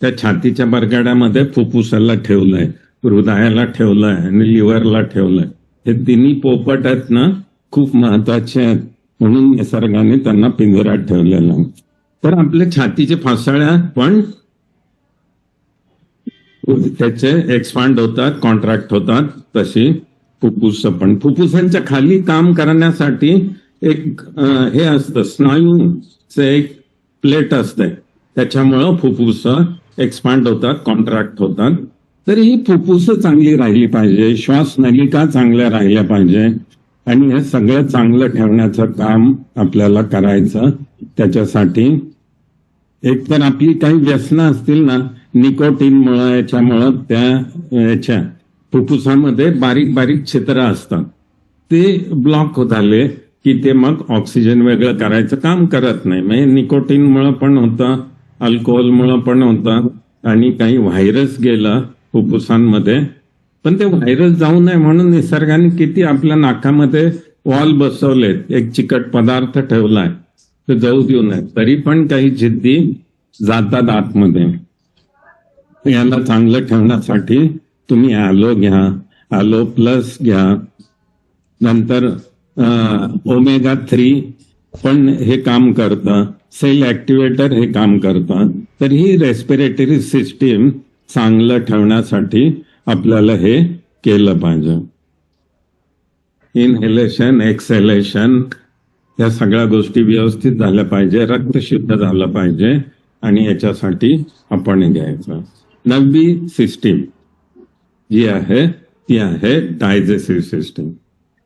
त्या छातीच्या बरगड्यामध्ये फुफ्फुसाला ठेवलंय, हृदयाला ठेवलंय आणि लिव्हरला ठेवलंय. हे 3 पोपट आहेत ना, खूप महत्वाचे आहेत, म्हणून निसर्गाने त्यांना पिंजऱ्यात ठेवलेलं आहे. तर आपल्या छातीचे फासाळ्या पण त्याचे एक्सपांड होतात, कॉन्ट्रॅक्ट होतात, तशी फुफ्फुस पण. फुफ्फुसांच्या खाली काम करण्यासाठी एक हे असतं, स्नायूचं एक प्लेट असते, त्याच्यामुळं फुफ्फुस एक्सपांड होतात, कॉन्ट्रॅक्ट होतात. तर ही फुफ्फुस चांगली राहिली पाहिजे, श्वास नलिका चांगल्या राहिल्या पाहिजे. आणि हे सगळं चांगलं ठेवण्याचं काम आपल्याला करायचं. त्याच्यासाठी एक तर आपली काही व्यसनं असतील ना, निकोटीनमुळं, याच्यामुळं याच्या फुफ्फुसामध्ये बारीक बारीक छिद्र असतात, ते ब्लॉक झाले की ते मग ऑक्सिजन वेगळं करायचं काम करत नाही. म्हणजे निकोटीनमुळं पण होतं, अल्कोहोलमुळं पण होतं, आणि काही व्हायरस गेला फुफ्फुसांमध्ये, पण ते व्हायरस जाऊ नये म्हणून निसर्गाने किती आपल्या नाकामध्ये वॉल बसवलेत, एक चिकट पदार्थ ठेवलाय ते जाऊ देऊ नये, तरी पण काही जिद्दी जातात आतमध्ये. याला चांगलं ठेवण्यासाठी तुम्ही ॲलो घ्या, ॲलो प्लस घ्या, नंतर ओमेगा 3 पण हे काम करतं, सेल ऍक्टिव्हेटर हे काम करतं. तर ही रेस्पिरेटरी सिस्टीम चांगलं ठेवण्यासाठी आपल्याला हे केलं पाहिजे. इनहेलेशन, एक्सहेलेशन या सगळ्या गोष्टी व्यवस्थित झाल्या पाहिजे, रक्त शुद्ध झालं पाहिजे आणि याच्यासाठी आपण घ्यायचं. 9वी सिस्टीम जी आहे ती आहे डायजेस्टिव्ह सिस्टीम.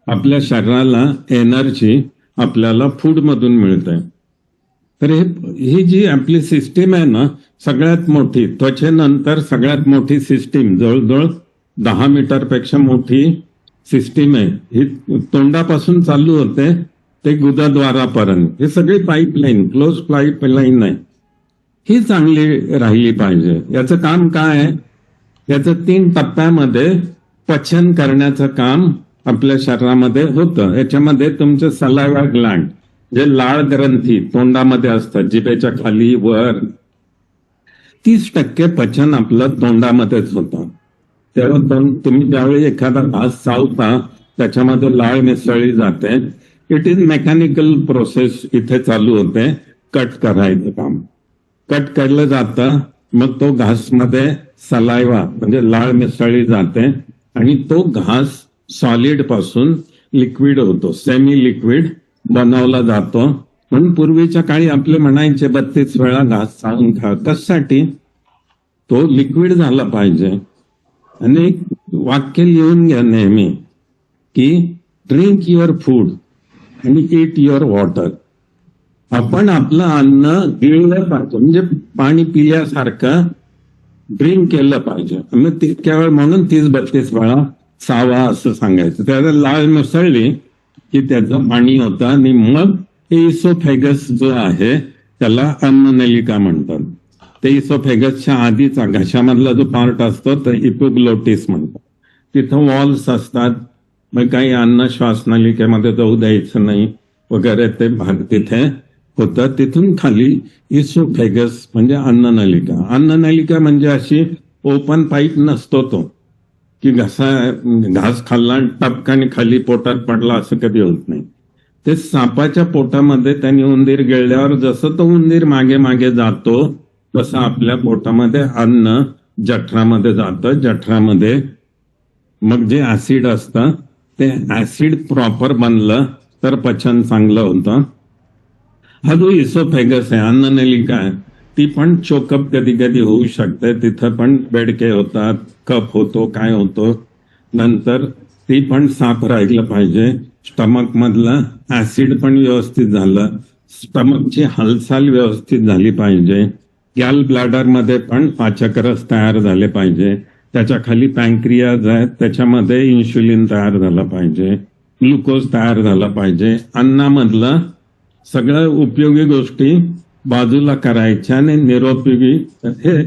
आपल्या शरीराला एनर्जी आपल्याला फूडमधून मिळते. तर ही जी आपली सिस्टीम आहे ना, सगळ्यात मोठी, त्वचेनंतर सगळ्यात मोठी सिस्टीम, जवळजवळ 10 मीटरपेक्षा मोठी सिस्टीम आहे. ही तोंडापासून चालू होते ते गुदद्वारापर्यंत, हे सगळी पाईपलाईन, क्लोज पाईपलाईन आहे. ही चांगली राहिली पाहिजे. याचं काम काय आहे? याचं 3 टप्प्यामध्ये पचन करण्याचं काम आपल्या शरीरामध्ये होतं. याच्यामध्ये तुमचं सलायवा ग्लँड, जे लाळ ग्रंथी तोंडामध्ये असतात, जिभेच्या खाली वर, 30% पचन आपलं तोंडामध्येच होतं. तेव्हा तुम्ही ज्यावेळी एखादा घास चावता त्याच्यामध्ये लाळ मिसळली जाते. इट इज मेकॅनिकल प्रोसेस इथे चालू होते. कट करायचं काम, कट केलं जातं, मग तो घासमध्ये सलायवा म्हणजे लाळ मिसळली जाते आणि तो घास सॉलिड पासून लिक्विड होतो, सेमी लिक्विड बनवला जातो. म्हणून पूर्वीच्या काळी आपले म्हणायचे 32 वेळा घास चावून खा. कशासाठी? तो लिक्विड झाला पाहिजे. आणि एक वाक्य लिहून घ्या नेहमी की ड्रिंक युअर फूड आणि इट युअर वॉटर. आपण आपलं अन्न गिळलं पाहिजे, म्हणजे पाणी पिल्यासारखं ड्रिंक केलं पाहिजे. मग तितक्या वेळ म्हणून 30-32 वेळा चावा असं सांगायचं. त्याला लाळ मिसळली की त्याचं पाणी होतं आणि मग इसोफेगस जो आहे त्याला अन्ननलिका म्हणतात. ते इसोफेगसच्या आधीचा घशामधला जो पार्ट असतो तर इपिग्लोटिस म्हणतात. तिथं वॉल्स असतात. मग काही अन्न श्वासनलिकेमध्ये जाऊ द्यायचं नाही वगैरे, ते भाग तिथे होतं. तिथून खाली इसोफेगस म्हणजे अन्ननलिका. अन्ननलिका म्हणजे अशी ओपन पाईप नसतो तो की घास खाल्ला टपकाने खाली पोटात पडला, असं कधी होत नाही. ते सापाच्या पोटामध्ये त्यांनी उंदीर गिळल्यावर जसं तो उंदीर मागे मागे जातो तसं आपल्या पोटामध्ये अन्न जठरामध्ये जातं. जठरामध्ये मग जे ऍसिड असतं ते ऍसिड प्रॉपर बनलं तर पचन चांगलं होतं. हा जो इसोफेगस आहे, अन्ननलिका आहे, ती पण चोकअप कधी कधी होऊ शकते. तिथं पण बेडके होतात, कफ होतो, काय होतो. नंतर ती पण साफ राहिलं पाहिजे. स्टमक मधलं ऍसिड पण व्यवस्थित झालं, स्टमकची हालचाल व्यवस्थित झाली पाहिजे. गॅल ब्लॅडर मध्ये पण पाचकरस तयार झाले पाहिजे. त्याच्या खाली पॅन्क्रियाज आहे, त्याच्यामध्ये इन्शुलिन तयार झालं पाहिजे, ग्लुकोज तयार झाला पाहिजे. अन्नामधलं सगळ्या उपयोगी गोष्टी बाजूला करायच्या आणि निरुपयोगी. हे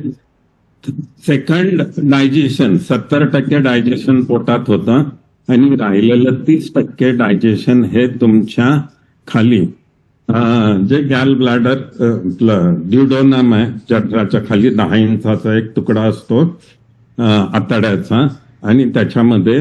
सेकंड डायजेशन, 70% डायजेशन पोटात होतं आणि राहिलेलं 30% डायजेशन हे तुमच्या खाली जे गॅल ब्लॅडर ड्युडोनम आहे, जठराच्या खाली 10 इंचाचा एक तुकडा असतो आतड्याचा, आणि त्याच्यामध्ये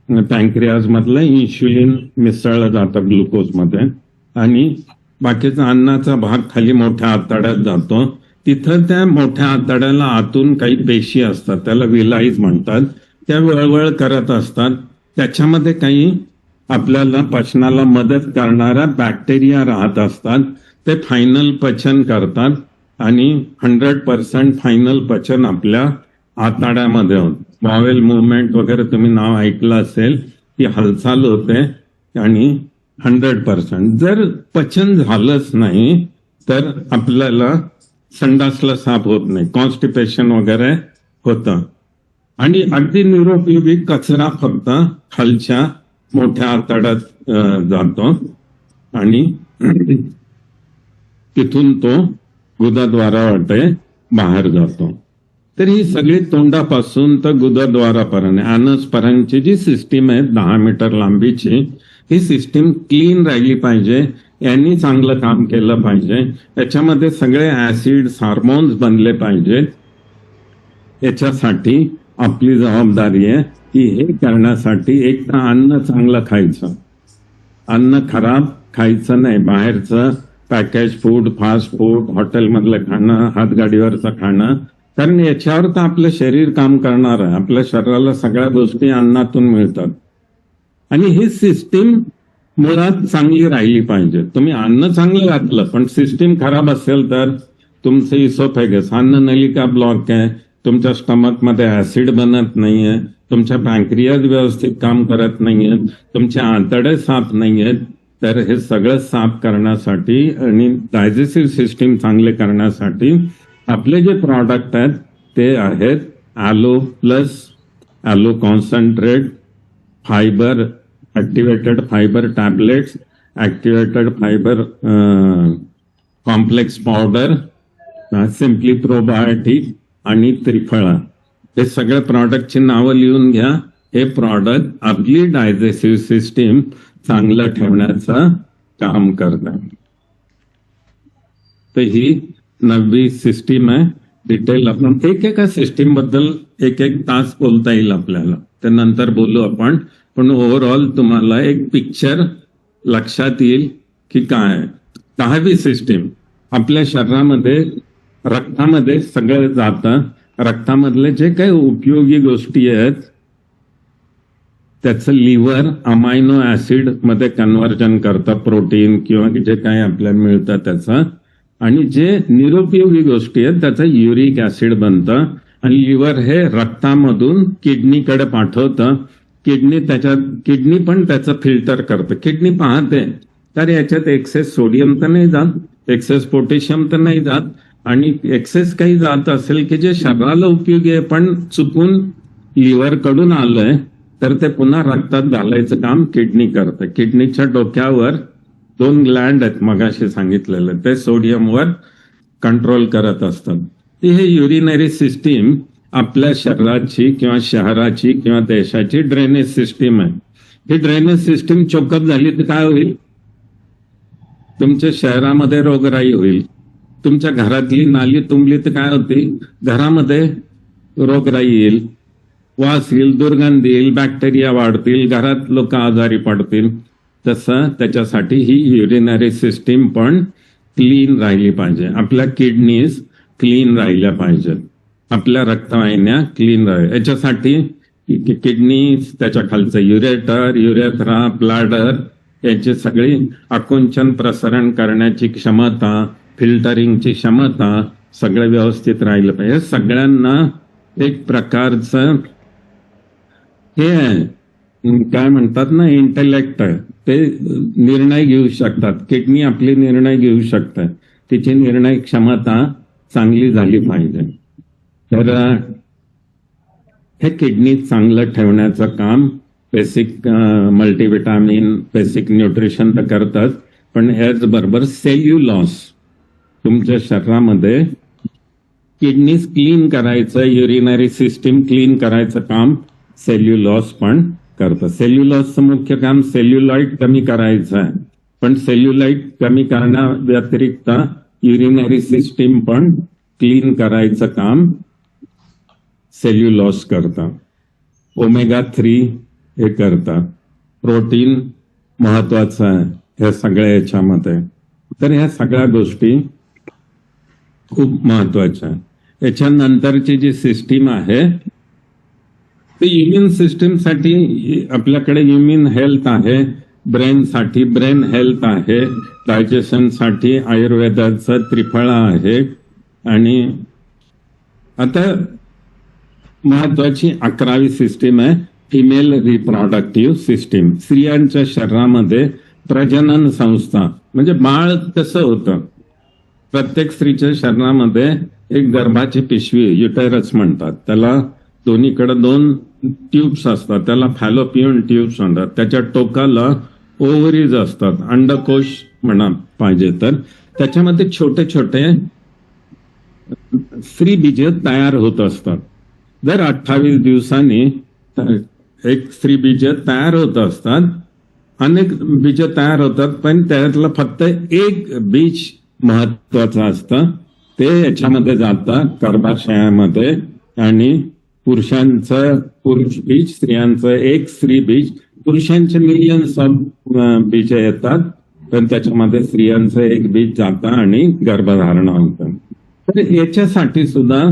पॅन्क्रियाज मधलं इन्शुलिन मिसळलं जातं ग्लुकोजमध्ये, आणि बाकीचा अन्नाचा भाग खाली मोठ्या आतड्यात जातो. तिथं त्या मोठ्या आतड्याला आतून काही पेशी असतात, त्याला विलाईज म्हणतात. त्या वळवळ करत असतात. त्याच्यामध्ये काही आपल्याला पचनाला मदत करणाऱ्या बॅक्टेरिया राहत असतात. ते फायनल पचन करतात आणि 100% फायनल पचन आपल्या आतड्यामध्ये होतं. बॉवेल मुवमेंट वगैरे तुम्ही नाव ऐकलं असेल, ती हालचाल होते आणि 100%. जर पचन झालंच नाही तर आपल्याला संडासला साफ होत नाही, कॉन्स्टिपेशन वगैरे होतं. आणि अगदी निरुपयोगी कचरा फक्त खालच्या मोठ्या आतड्यात जातो आणि तिथून तो गुदाद्वारावाटे बाहेर जातो. तर ही सगळी तोंडापासून तर गुदद्वारापर्यंत अनसपर्यंतची जी सिस्टीम आहे 10 मीटर लांबीची, ही सिस्टीम क्लीन राहिली पाहिजे. यांनी चांगलं काम केलं पाहिजे. याच्यामध्ये सगळे ऍसिड्स हार्मोन्स बनले पाहिजेत. याच्यासाठी आपली जबाबदारी आहे की हे करण्यासाठी एक तर अन्न चांगलं खायचं, अन्न खराब खायचं नाही, बाहेरचं पॅकेज फूड, फास्ट फूड, हॉटेलमधलं खाणं, हातगाडीवरचं खाणं, कारण याच्यावर तर आपलं शरीर काम करणार आहे. आपल्या शरीराला सगळ्या गोष्टी अन्नातून मिळतात आणि ही सिस्टीम मुळात चांगली राहिली पाहिजे. तुम्ही अन्न चांगलं घातलं पण सिस्टीम खराब असेल तर तुमचं इसोफेगस, अन्न नलिका ब्लॉक आहे, तुमच्या स्टमकमध्ये ऍसिड बनत नाहीये, तुमच्या पॅन्क्रियाज व्यवस्थित काम करत नाहीये, तुमचे आतडे साफ नाहीयेत. तर हे सगळं साफ करण्यासाठी आणि डायजेस्टिव्ह सिस्टीम चांगले करण्यासाठी आपले जे प्रॉडक्ट आहेत ते आहेत aloe plus, aloe concentrate, fibre, activated fibre tablets, activated fibre complex powder, simply probiotic आणि त्रिफळा. हे सगळ्या प्रॉडक्टची नावं लिहून घ्या. हे प्रॉडक्ट आपली डायजेस्टिव्ह सिस्टीम चांगलं ठेवण्याचं काम करतात. तर ही 9वी सिस्टीम आहे. डिटेल आपण एकेका सिस्टीम बद्दल एक तास बोलता येईल आपल्याला, ते नंतर बोलू आपण. पण ओव्हरऑल तुम्हाला एक पिक्चर लक्षात येईल की काय. 10वी सिस्टीम आपल्या शरीरामध्ये रक्तामध्ये सगळं जातं. रक्तामधले जे काही उपयोगी गोष्टी आहेत त्याचं लिव्हर अमायनो ऍसिड मध्ये कन्व्हर्जन करतं, प्रोटीन किंवा जे काही आपल्याला मिळतं त्याचं. आणि जे निरुपयोगी गोष्टी आहेत त्याचं युरिक ऍसिड बनतं आणि लिव्हर हे रक्तामधून किडनीकडे पाठवतं. किडनी पण त्याचं फिल्टर करतं. किडनी पाहते तर याच्यात एक्सेस सोडियम तर नाही जात, एक्सेस पोटॅशियम तर नाही जात, आणि एक्सेस काही जात असेल की जे शरीराला उपयोगी आहे पण चुकून लिव्हर कडून आलंय तर ते पुन्हा रक्तात घालायचं काम किडनी करतं. किडनीच्या डोक्यावर 2 ग्लँड आहेत मगाशी सांगितलेलं, ते सोडियमवर कंट्रोल करत असतात. हे युरिनरी सिस्टीम आपल्या शरीराची किंवा शहराची किंवा देशाची ड्रेनेज सिस्टीम आहे. ही ड्रेनेज सिस्टीम चोकअप झाली तर काय होईल? तुमच्या शहरामध्ये रोगराई होईल. तुमच्या घरातली नाली तुंबली तर काय होते? घरामध्ये रोगराई येईल, वास येईल, दुर्गंधी येईल, बॅक्टेरिया वाढतील, घरात लोक आजारी पडतील. तसं त्याच्यासाठी ही युरिनरी सिस्टीम पण क्लीन राहिली पाहिजे. आपल्या किडनीज क्लीन राहिल्या पाहिजेत, आपल्या रक्तवाहिन्या क्लीन राहील. याच्यासाठी किडनी, त्याच्या खालचं युरेटर, युरेथ्रा, ब्लॅडर याची सगळी आकुंचन प्रसारण करण्याची क्षमता, फिल्टरिंगची क्षमता सगळं व्यवस्थित राहिलं पाहिजे. सगळ्यांना एक प्रकारचं हे आहे, काय म्हणतात ना, इंटेलेक्ट आहे. ते निर्णय घेऊ शकतात. किडनी आपली निर्णय घेऊ शकतात. तिची निर्णय क्षमता चांगली झाली पाहिजे. तर हे किडनी चांगलं ठेवण्याचं काम बेसिक मल्टीविटामिन, बेसिक न्यूट्रिशन तर करतात, पण याचबरोबर सेल्युलॉस तुमच्या शरीरामध्ये किडनीज क्लीन करायचं, युरिनरी सिस्टीम क्लीन करायचं काम सेल्युलॉस पण करतं. सेल्युलॉसचं मुख्य काम सेल्युलाइट कमी करायचं आहे, पण सेल्युलाइट कमी करण्या व्यतिरिक्त युरिनरी सिस्टीम पण क्लीन करायचं काम सेल्युलॉस करतं. ओमेगा 3 हे करतं. प्रोटीन महत्वाचं आहे ह्या सगळ्या याच्यामध्ये. तर ह्या सगळ्या गोष्टी खूप महत्वाच्या आहे. याच्यानंतरची जी सिस्टीम आहे ती इम्युन सिस्टीमसाठी आपल्याकडे इम्युन हेल्थ आहे, ब्रेनसाठी ब्रेन हेल्थ आहे, डायजेशनसाठी आयुर्वेदाचं त्रिफळा आहे. आणि आता महत्वाची 11वी सिस्टीम आहे फिमेल रिप्रोडक्टिव्ह सिस्टीम. स्त्रियांच्या शरीरामध्ये प्रजनन संस्था म्हणजे बाळ कसं होतं, प्रत्येक स्त्रीच्या शरीरामध्ये एक गर्भाची पिशवी, युटेरस म्हणतात त्याला, दोन्हीकडे 2 ट्यूब्स असतात, त्याला फॅलोपियन ट्यूब्स म्हणतात. त्याच्या टोकाला ओव्हरीज असतात, अंडकोश म्हणा पाहिजे तर. त्याच्यामध्ये छोटे छोटे स्त्री बीज तयार होत असतात. दर 28 दिवसांनी एक स्त्री बीज तयार होत असतात. अनेक बीज तयार होतात, पण त्यातलं फक्त एक बीज महत्वाचं असतं. ते याच्यामध्ये जातं गर्भाशयामध्ये आणि पुरुषांचं पुरुष बीज, स्त्रियांचं एक स्त्री बीज. पुरुषांचे मिलियन्स ऑफ बीज येतात, पण त्याच्यामध्ये स्त्रियांचं एक बीज जातं आणि गर्भधारणा होतं. तर याच्यासाठी सुद्धा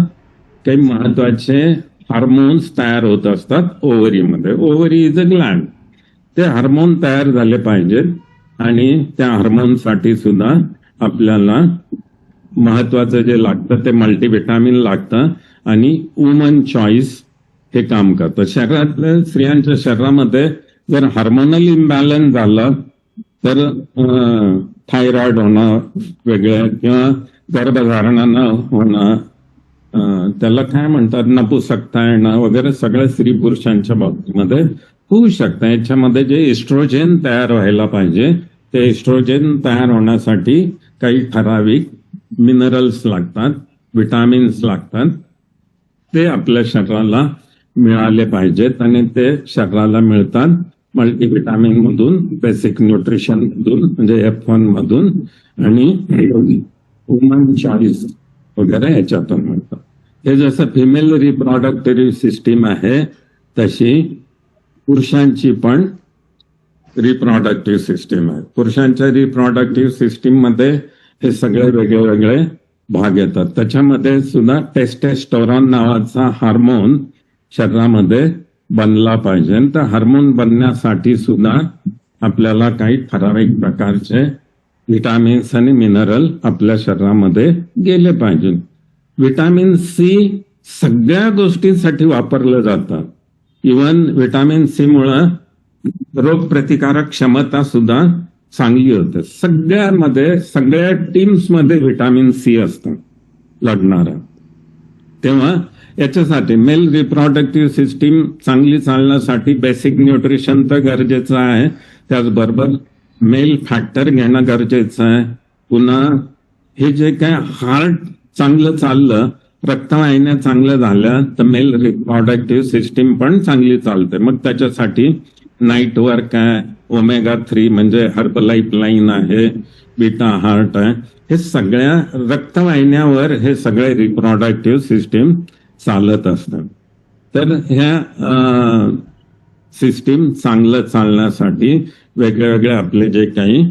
काही महत्वाचे हार्मोन्स तयार होत असतात ओव्हरीमध्ये. Ovary is a gland. ते हार्मोन तयार झाले पाहिजेत आणि त्या हार्मोनसाठी सुद्धा आपल्याला महत्वाचं जे लागतं ते मल्टीव्हिटॅमिन लागतं आणि वुमन चॉईस हे काम करतं. शरीरातल्या स्त्रियांच्या शरीरामध्ये जर हार्मोनल इम्बॅलन्स झालं तर थायरॉइड होणं वेगळं किंवा गर्भधारणा न होणं, त्याला काय म्हणतात नपुसकता येणं वगैरे सगळ्या स्त्री पुरुषांच्या बाबतीमध्ये होऊ शकतं. याच्यामध्ये जे इस्ट्रोजेन तयार व्हायला पाहिजे ते इस्ट्रोजेन तयार होण्यासाठी काही ठराविक मिनरल्स लागतात, विटामिन्स लागतात. ते आपल्या शरीराला मिळाले पाहिजेत आणि ते शरीराला मिळतात मल्टीव्हिटॅमिन मधून, बेसिक न्यूट्रिशन मधून म्हणजे F1 मधून आणि वुमन चॉईस वगैरे याच्यातून मिळतं. हे जसं फिमेल रिप्रोडक्टिव्ह सिस्टीम आहे तशी पुरुषांची पण रिप्रोडक्टिव्ह सिस्टीम आहे. पुरुषांच्या रिप्रोडक्टिव्ह सिस्टीम मध्ये हे सगळे वेगळे वेगळे भाग येतात. त्याच्यामध्ये सुद्धा टेस्टेस्टोरॉन नावाचा हार्मोन शरीरामध्ये बनला पाहिजे. तर हार्मोन बनण्यासाठी सुद्धा आपल्याला काही ठराविक प्रकारचे विटामिन्स आणि मिनरल आपल्या शरीरामध्ये गेले पाहिजे. विटामिन सी सगळ्या गोष्टींसाठी वापरलं जातं. इव्हन विटामिन सी मुळे रोगप्रतिकारक क्षमता सुद्धा चांगली होते. सगळ्यामध्ये सगळ्या टीम्समध्ये विटामिन सी असतं लढणारं. तेव्हा याच्यासाठी मेल रिप्रोडक्टिव्ह सिस्टीम चांगली चालण्यासाठी बेसिक न्यूट्रिशन तर गरजेचं आहे, त्याचबरोबर मेल फॅक्टर घेणं गरजेचं आहे. पुन्हा हे जे काय हार्ट चांगलं चाललं, रक्तवाहिन्या चांगल्या झाल्या तर मेल रिप्रोडक्टिव्ह सिस्टीम पण चांगली चालते. मग त्याच्यासाठी नाईट वर्क आहे, ओमेगा 3 म्हणजे हर्बलाईफ लाईन आहे, बीटा हार्ट आहे. हे सगळ्या रक्तवाहिन्यावर हे सगळे रिप्रोडक्टिव्ह सिस्टीम चालत असतात. तर ह्या सिस्टीम चांगलं चालण्यासाठी वेगळे वेगळे आपले जे काही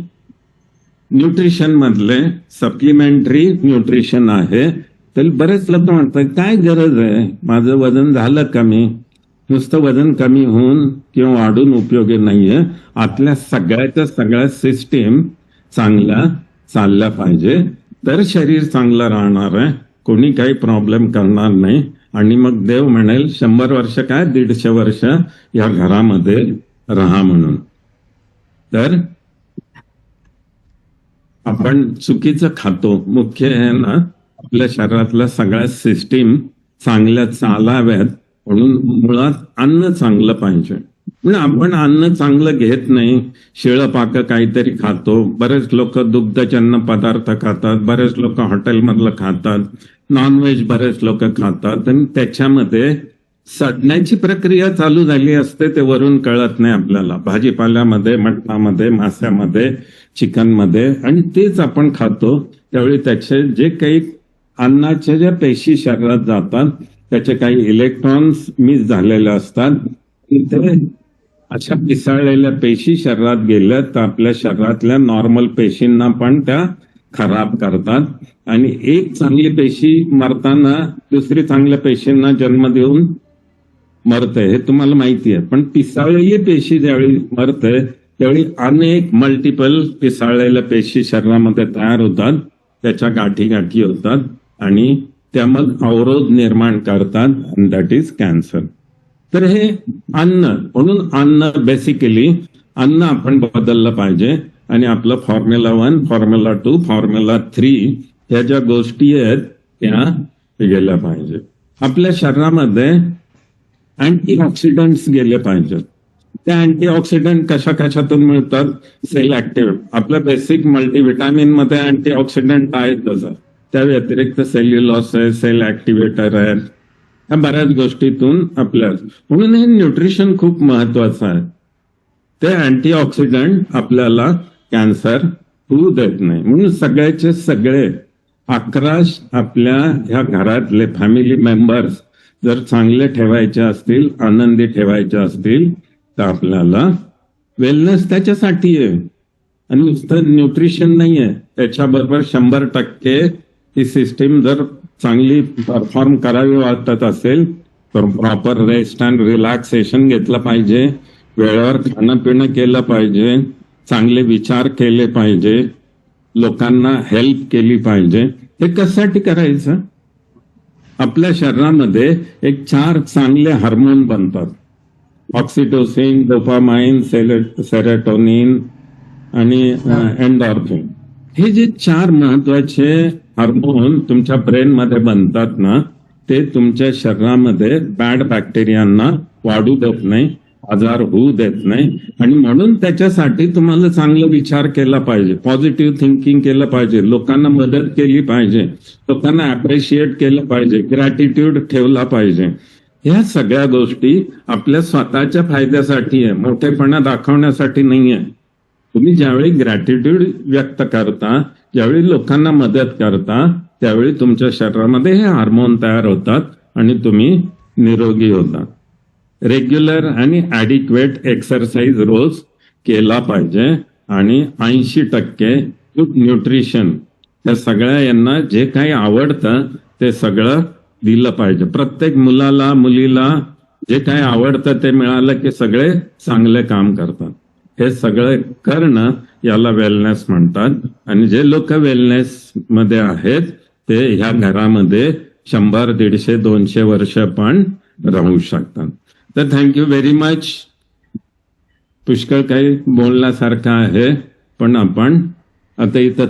न्यूट्रिशन मधले सप्लिमेंटरी न्यूट्रिशन आहे. तर बरेच लोक म्हणतात काय गरज आहे, माझं वजन झालं कमी, नुसतं वजन कमी होऊन किंवा वाढून उपयोगी नाहीये. आतल्या सगळ्याच्या सगळ्या सिस्टीम चांगल्या चालल्या पाहिजे तर शरीर चांगलं राहणार आहे, कोणी काही प्रॉब्लेम करणार नाही. आणि मग देव म्हणेल 100 वर्ष काय 150 वर्ष या घरामध्ये राहा म्हणून. तर आपण चुकीचं खातो. मुख्य आहे ना आपल्या शरीरातल्या सगळ्या सिस्टीम चांगल्या चालाव्यात म्हणून मुळात अन्न चांगलं पाहिजे. पण आपण अन्न चांगलं घेत नाही, शिळं पाक काहीतरी खातो. बरेच लोक दुग्धजन्य पदार्थ खातात, बरेच लोक हॉटेलमधलं खातात, नॉनव्हेज बरेच लोक खातात आणि त्याच्यामध्ये सडण्याची प्रक्रिया चालू झाली असते, ते वरून कळत नाही आपल्याला. भाजीपाल्यामध्ये, मटणामध्ये, मास्यामध्ये, चिकनमध्ये, आणि तेच आपण खातो. त्यावेळी त्याचे जे काही अन्नाच्या ज्या पेशी शरीरात जातात त्याचे काही इलेक्ट्रॉन्स मिस झालेले असतात. ते अशा पिसाळलेल्या पेशी शरीरात गेल्या तर आपल्या शरीरातल्या नॉर्मल पेशींना पण त्या खराब करतात. आणि एक चांगली पेशी मरताना दुसरी चांगल्या पेशींना जन्म देऊन मरते, हे तुम्हाला माहिती आहे. पण पिसाळलेली पेशी ज्यावेळी मरते त्यावेळी अनेक मल्टिपल पिसाळलेल्या पेशी शरीरामध्ये तयार होतात, त्याच्या गाठी गाठी होतात आणि त्या मग अवरोध निर्माण करतात, अँड दॅट इज कॅन्सर. तर हे अन्न, म्हणून अन्न बेसिकली अन्न आपण बदललं पाहिजे. आणि आपलं फॉर्म्युला 1, फॉर्म्युला 2, फॉर्म्युला 3 ह्या ज्या गोष्टी आहेत त्या गेल्या पाहिजे. आपल्या शरीरामध्ये अँटीऑक्सिडंट्स गेले पाहिजेत. त्या अँटीऑक्सिडंट कशा कशातून मिळतात? Cell active. आपल्या बेसिक मल्टीव्हिटॅमिन मध्ये अँटीऑक्सिडंट आहेत. तसं त्या व्यतिरिक्त सेल्युलॉस आहे, सेल ऍक्टिव्हेटर आहेत, ह्या बऱ्याच गोष्टीतून आपल्या म्हणून हे न्यूट्रिशन खूप महत्वाचं आहे. ते अँटीऑक्सिडंट आपल्याला कॅन्सर होऊ देत नाही. म्हणून सगळ्याचे सगळे 11 आपल्या ह्या घरातले फॅमिली मेंबर्स जर चांगले ठेवायचे असतील, आनंदी ठेवायचे असतील, तर आपल्याला वेलनेस त्याच्यासाठी आहे. आणि नुसतं न्यूट्रिशन नाही आहे, त्याच्याबरोबर 100% ही सिस्टीम जर चांगली परफॉर्म करावी वाटत असेल तर प्रॉपर रेस्ट अँड रिलॅक्सेशन घेतलं पाहिजे, वेळेवर खाणं पिणं केलं पाहिजे, चांगले विचार केले पाहिजे, लोकांना हेल्प केली पाहिजे. हे कशासाठी करायचं? आपल्या शरीरामध्ये एक 4 चांगले हार्मोन बनतात, ऑक्सिटोसिन, डोपामाइन, सेरोटोनिन आणि एंडॉर्फिन. हे जे 4 महत्वाचे हार्मोन तुमच्या ब्रेन मध्ये बनतात ना, ते तुमच्या शरीरामध्ये बॅड बॅक्टेरियांना वाढू देत नाही, आजार होऊ देत नाही. आणि म्हणून त्याच्यासाठी तुम्हाला चांगला विचार केला पाहिजे, पॉझिटिव्ह थिंकिंग केलं पाहिजे, लोकांना मदत केली पाहिजे, लोकांना अप्रिशिएट केलं पाहिजे, ग्रॅटिट्यूड ठेवला पाहिजे. ह्या सगळ्या गोष्टी आपल्या स्वतःच्या फायद्यासाठी आहे, मोठेपणा दाखवण्यासाठी नाही आहे. तुम्ही ज्यावेळी ग्रॅटिट्यूड व्यक्त करता, ज्यावेळी लोकांना मदत करता, त्यावेळी तुमच्या शरीरामध्ये हे हार्मोन तयार होतात आणि तुम्ही निरोगी होता. रेग्युलर आणि ॲडिक्वेट एक्सरसाइज रोज केला पाहिजे आणि 80% न्यूट्रिशन, त्या सगळ्या यांना जे काही आवडतं ते सगळं दिलं पाहिजे. प्रत्येक मुलाला मुलीला जे काही आवडतं ते मिळालं की सगळे चांगले काम करतात. हे सगळं करणं याला वेलनेस म्हणतात. आणि जे लोक वेलनेस मध्ये आहेत ते ह्या घरामध्ये 100, 150, 200 वर्ष पण राहू शकतात. तर थँक्यू व्हेरी मच. पुष्कळ काही बोलण्यासारखं आहे, पण आपण आता इथं